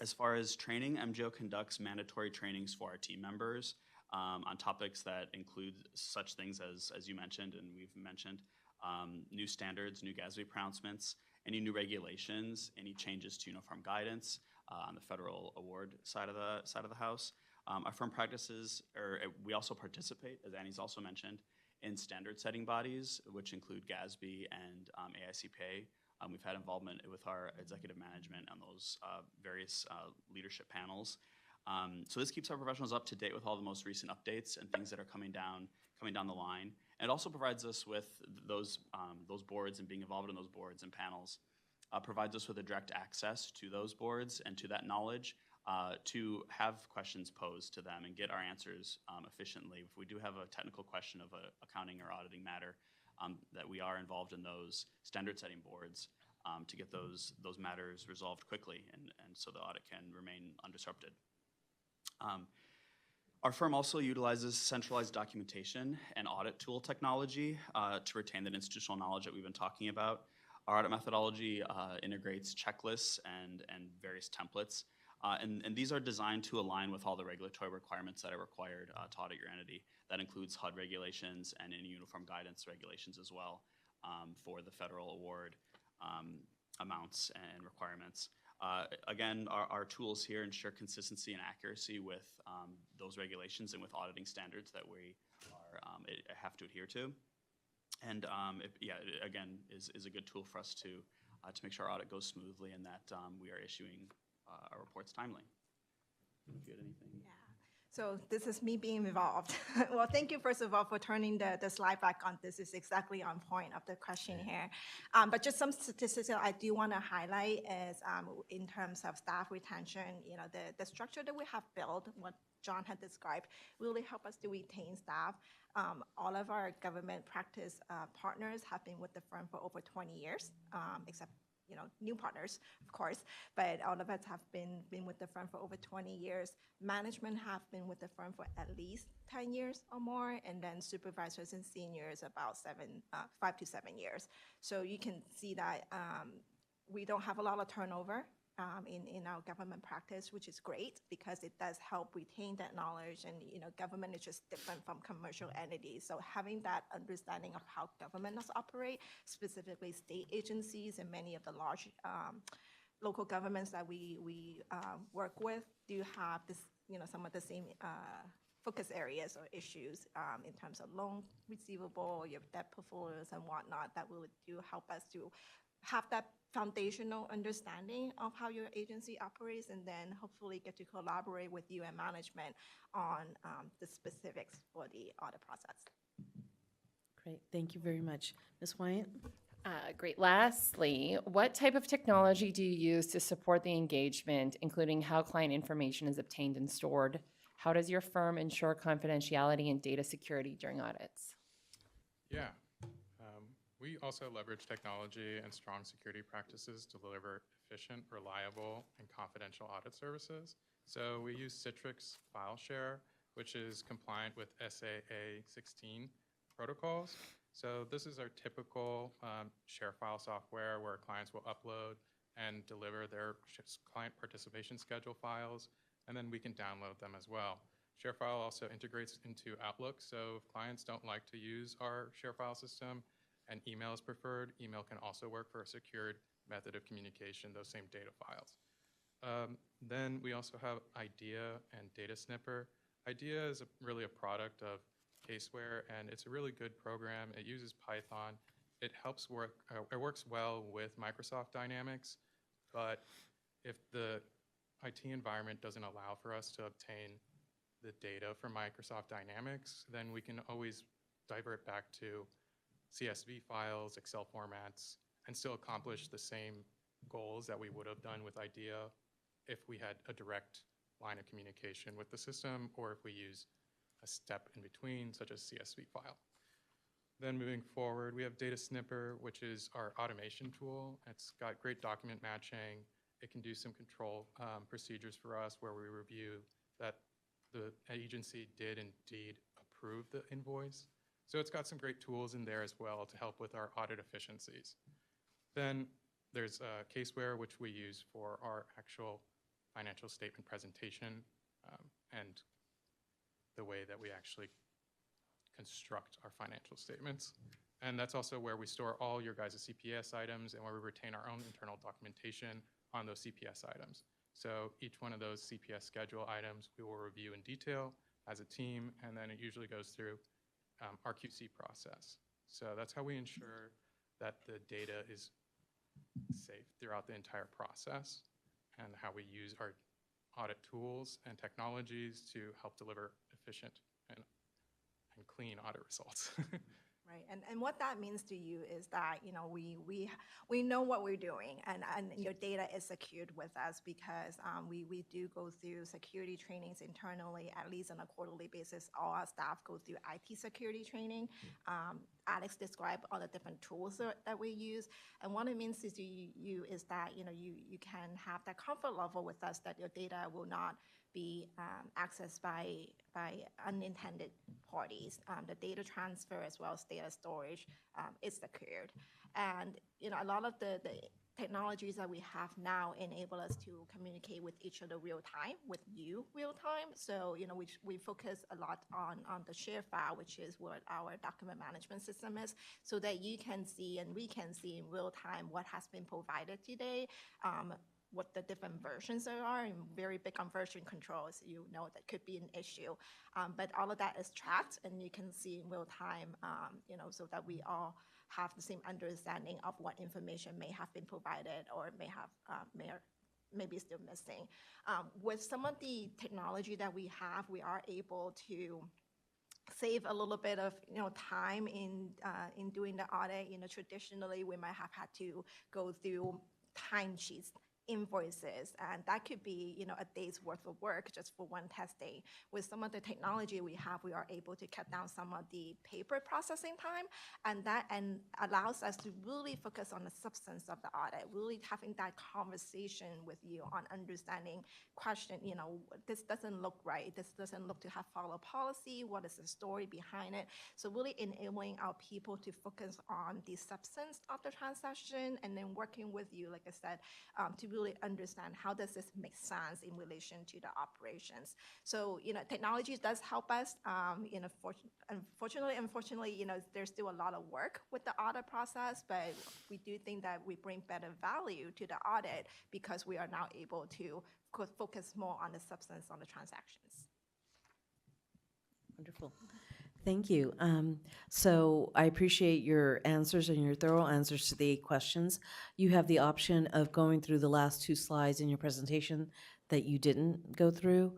As far as training, MGO conducts mandatory trainings for our team members on topics that include such things as you mentioned and we've mentioned, new standards, new GASB pronouncements, any new regulations, any changes to uniform guidance on the federal award side of the house. Our firm practices, or we also participate, as Annie's also mentioned, in standard setting bodies, which include GASB and AICPA. We've had involvement with our executive management on those various leadership panels. So this keeps our professionals up to date with all the most recent updates and things that are coming down the line. And it also provides us with those boards and being involved in those boards and panels provides us with a direct access to those boards and to that knowledge to have questions posed to them and get our answers efficiently. If we do have a technical question of an accounting or auditing matter, that we are involved in those standard setting boards to get those matters resolved quickly and so the audit can remain undisrupted. Our firm also utilizes centralized documentation and audit tool technology to retain that institutional knowledge that we've been talking about. Our audit methodology integrates checklists and various templates. And these are designed to align with all the regulatory requirements that are required to audit your entity. That includes HUD regulations and any uniform guidance regulations as well for the federal award amounts and requirements. Again, our tools here ensure consistency and accuracy with those regulations and with auditing standards that we have to adhere to. And again, is a good tool for us to make sure our audit goes smoothly and that we are issuing our reports timely. If you had anything. Yeah. So this is me being involved. Well, thank you, first of all, for turning the slide back on. This is exactly on point of the question here. But just some statistics that I do want to highlight is in terms of staff retention, the structure that we have built, what John had described, really help us to retain staff. All of our government practice partners have been with the firm for over 20 years, except new partners, of course, but all of us have been with the firm for over 20 years. Management have been with the firm for at least 10 years or more, and then supervisors and seniors about 5 to 7 years. So you can see that we don't have a lot of turnover in our government practice, which is great because it does help retain that knowledge. And, government is just different from commercial entities. So having that understanding of how governments operate, specifically state agencies and many of the large local governments that we work with do have this, some of the same focus areas or issues in terms of loan receivable, your debt portfolios and whatnot that will do help us to have that foundational understanding of how your agency operates, and then hopefully get to collaborate with you and management on the specifics for the audit process. Great, thank you very much. Ms. Wyatt? Great. Lastly, what type of technology do you use to support the engagement, including how client information is obtained and stored? How does your firm ensure confidentiality and data security during audits? Yeah. We also leverage technology and strong security practices to deliver efficient, reliable, and confidential audit services. So we use Citrix File Share, which is compliant with SAA 16 protocols. So this is our typical share file software where clients will upload and deliver their client participation schedule files, and then we can download them as well. ShareFile also integrates into Outlook, so if clients don't like to use our ShareFile system and email is preferred, email can also work for a secured method of communication, those same data files. Then we also have IDEA and Data Snipper. IDEA is really a product of Caseware, and it's a really good program. It uses Python. It helps it works well with Microsoft Dynamics, but if the IT environment doesn't allow for us to obtain the data from Microsoft Dynamics, then we can always divert back to CSV files, Excel formats, and still accomplish the same goals that we would have done with IDEA if we had a direct line of communication with the system, or if we use a step in between, such as CSV file. Then moving forward, we have Data Snipper, which is our automation tool. It's got great document matching. It can do some control procedures for us where we review that the agency did indeed approve the invoice. So it's got some great tools in there as well to help with our audit efficiencies. Then there's Caseware, which we use for our actual financial statement presentation and the way that we actually construct our financial statements. And that's also where we store all your guys' CPS items and where we retain our own internal documentation on those CPS items. So each one of those CPS schedule items we will review in detail as a team, and then it usually goes through our QC process. So that's how we ensure that the data is safe throughout the entire process, and how we use our audit tools and technologies to help deliver efficient and clean audit results. Right, and what that means to you is that, we know what we're doing, and your data is secured with us because we do go through security trainings internally, at least on a quarterly basis. All our staff go through IT security training. Alex described all the different tools that we use, and what it means to you is that, you can have that comfort level with us that your data will not be accessed by unintended parties. The data transfer as well as data storage is secured. And a lot of the technologies that we have now enable us to communicate with each other real time, with you real time. So, we focus a lot on the share file, which is what our document management system is, so that you can see and we can see in real time what has been provided today, what the different versions are, and very big on version controls, that could be an issue. But all of that is tracked, and you can see in real time, so that we all have the same understanding of what information may have been provided or may be still missing. With some of the technology that we have, we are able to save a little bit of time in doing the audit. Traditionally, we might have had to go through timesheets, invoices, and that could be a day's worth of work just for one test day. With some of the technology we have, we are able to cut down some of the paper processing time, and that allows us to really focus on the substance of the audit, really having that conversation with you on understanding question, this doesn't look right, this doesn't look to have followed policy, what is the story behind it. So really enabling our people to focus on the substance of the transaction, and then working with you, like I said, to really understand how does this make sense in relation to the operations. So, technology does help us. Unfortunately, there's still a lot of work with the audit process, but we do think that we bring better value to the audit because we are now able to focus more on the substance on the transactions. Wonderful. Thank you. So I appreciate your answers and your thorough answers to the 8 questions. You have the option of going through the last 2 slides in your presentation that you didn't go through,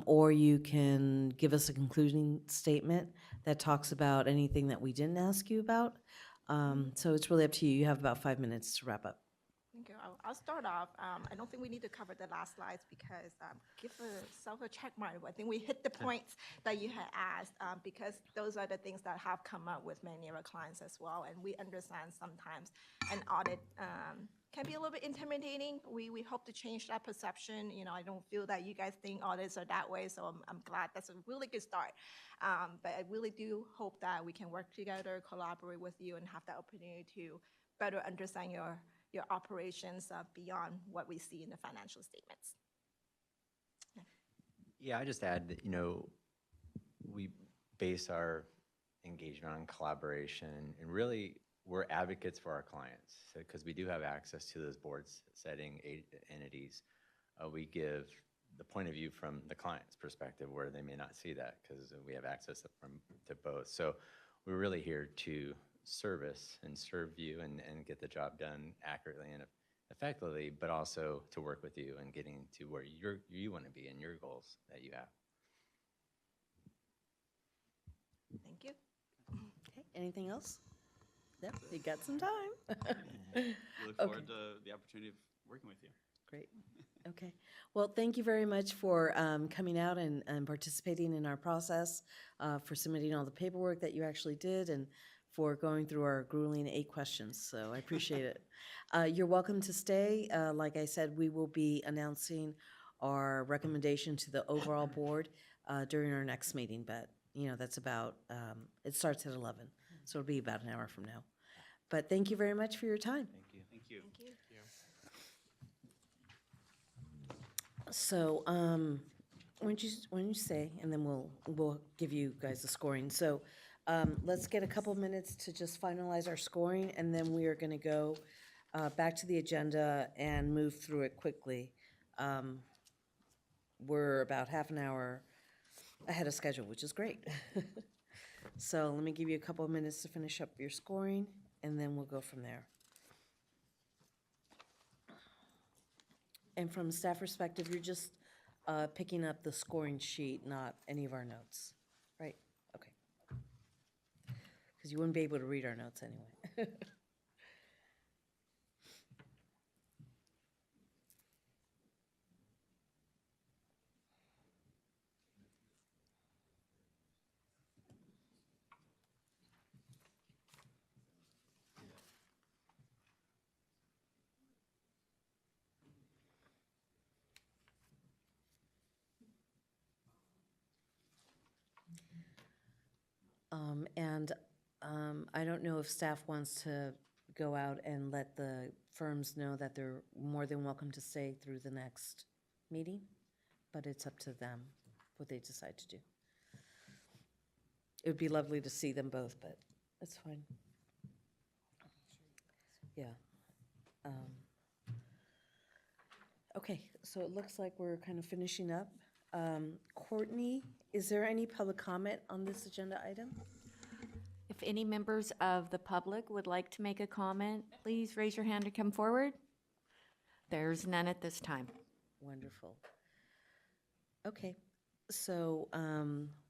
or you can give us a concluding statement that talks about anything that we didn't ask you about. So it's really up to you. You have about 5 minutes to wrap up. Thank you. I'll start off. I don't think we need to cover the last slides because give yourself a check mark. I think we hit the points that you had asked because those are the things that have come up with many of our clients as well. And we understand sometimes an audit can be a little bit intimidating. We hope to change that perception. I don't feel that you guys think audits are that way, so I'm glad that's a really good start. But I really do hope that we can work together, collaborate with you, and have the opportunity to better understand your operations beyond what we see in the financial statements. Yeah, I just add that, we base our engagement on collaboration, and really we're advocates for our clients because we do have access to those boards setting entities. We give the point of view from the client's perspective where they may not see that because we have access to both. So we're really here to service and serve you and get the job done accurately and effectively, but also to work with you and getting to where you want to be and your goals that you have. Thank you. Okay, anything else? Yep, you got some time. We look forward to the opportunity of working with you. Great. Okay. Well, thank you very much for coming out and participating in our process, for submitting all the paperwork that you actually did, and for going through our grueling 8 questions. So I appreciate it. You're welcome to stay. Like I said, we will be announcing our recommendation to the overall board during our next meeting, but that's about, it starts at 11, so it'll be about an hour from now. But thank you very much for your time. Thank you. Thank you. Thank you. So, why don't you say, and then we'll give you guys the scoring. So, let's get a couple minutes to just finalize our scoring, and then we are going to go back to the agenda and move through it quickly. We're about half an hour ahead of schedule, which is great. So let me give you a couple of minutes to finish up your scoring, and then we'll go from there. And from staff perspective, you're just picking up the scoring sheet, not any of our notes, right? Okay. Because you wouldn't be able to read our notes anyway. I don't know if staff wants to go out and let the firms know that they're more than welcome to stay through the next meeting, but it's up to them what they decide to do. It would be lovely to see them both, but it's fine. Yeah. Okay, so it looks like we're kind of finishing up. Courtney, is there any public comment on this agenda item? If any members of the public would like to make a comment, please raise your hand to come forward. There's none at this time. Wonderful. Okay, so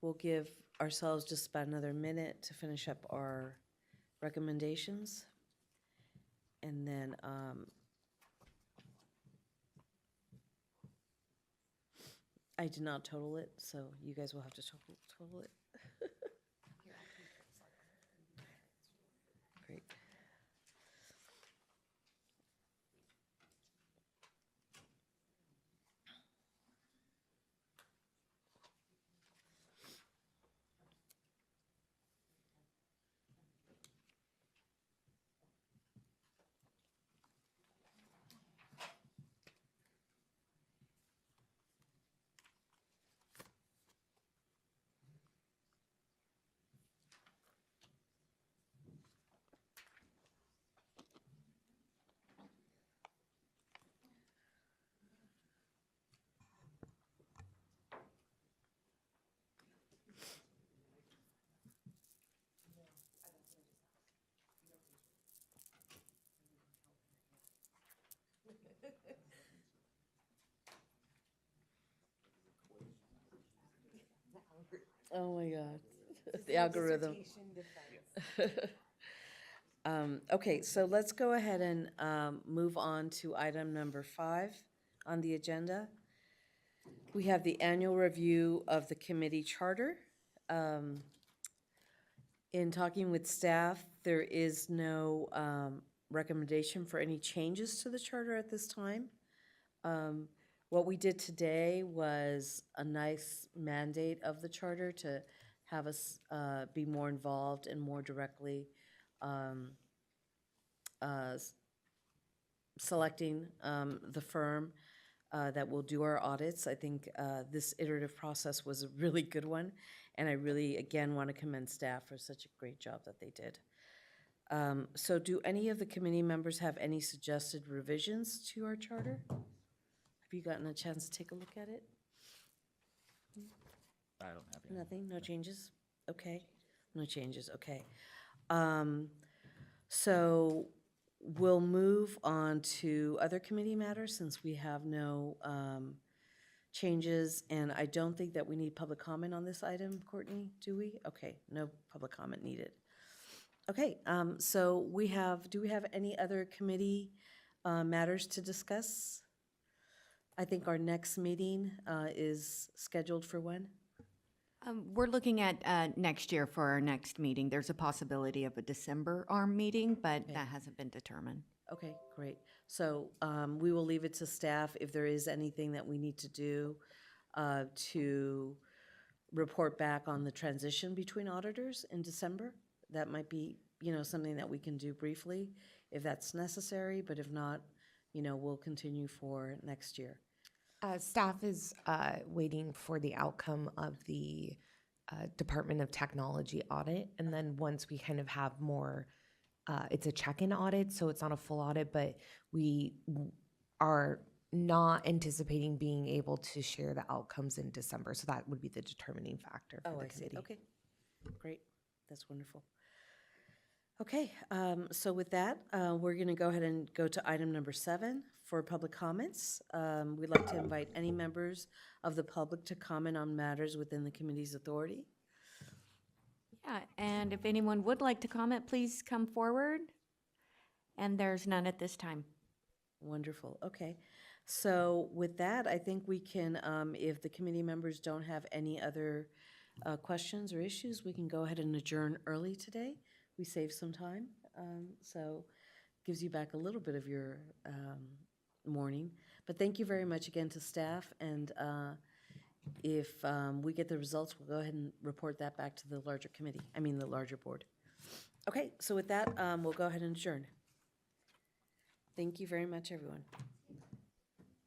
we'll give ourselves just about another minute to finish up our recommendations. And then I did not total it, so you guys will have to total it. Great. Oh, my God. The algorithm. Okay, so let's go ahead and move on to item number 5 on the agenda. We have the annual review of the committee charter. In talking with staff, there is no recommendation for any changes to the charter at this time. What we did today was a nice mandate of the charter to have us be more involved and more directly selecting the firm that will do our audits. I think this iterative process was a really good one, and I really, again, want to commend staff for such a great job that they did. So do any of the committee members have any suggested revisions to our charter? Have you gotten a chance to take a look at it? I don't have any. Nothing, no changes? Okay, no changes, okay. So we'll move on to other committee matters since we have no changes, and I don't think that we need public comment on this item, Courtney, do we? Okay, no public comment needed. Okay, so do we have any other committee matters to discuss? I think our next meeting is scheduled for when? We're looking at next year for our next meeting. There's a possibility of a December ARM meeting, but that hasn't been determined. Okay, great. So we will leave it to staff if there is anything that we need to do to report back on the transition between auditors in December. That might be, something that we can do briefly if that's necessary, but if not, we'll continue for next year. Staff is waiting for the outcome of the Department of Technology audit. And then once we kind of have more, it's a check-in audit, so it's not a full audit, but we are not anticipating being able to share the outcomes in December. So that would be the determining factor for the committee. Okay, great. That's wonderful. Okay, so with that, we're going to go ahead and go to item number 7 for public comments. We'd like to invite any members of the public to comment on matters within the committee's authority. Yeah, and if anyone would like to comment, please come forward. And there's none at this time. Wonderful, okay. So with that, I think we can, if the committee members don't have any other questions or issues, we can go ahead and adjourn early today. We saved some time, so gives you back a little bit of your morning. But thank you very much again to staff, and if we get the results, we'll go ahead and report that back to the larger committee, the larger board. Okay, so with that, we'll go ahead and adjourn. Thank you very much, everyone.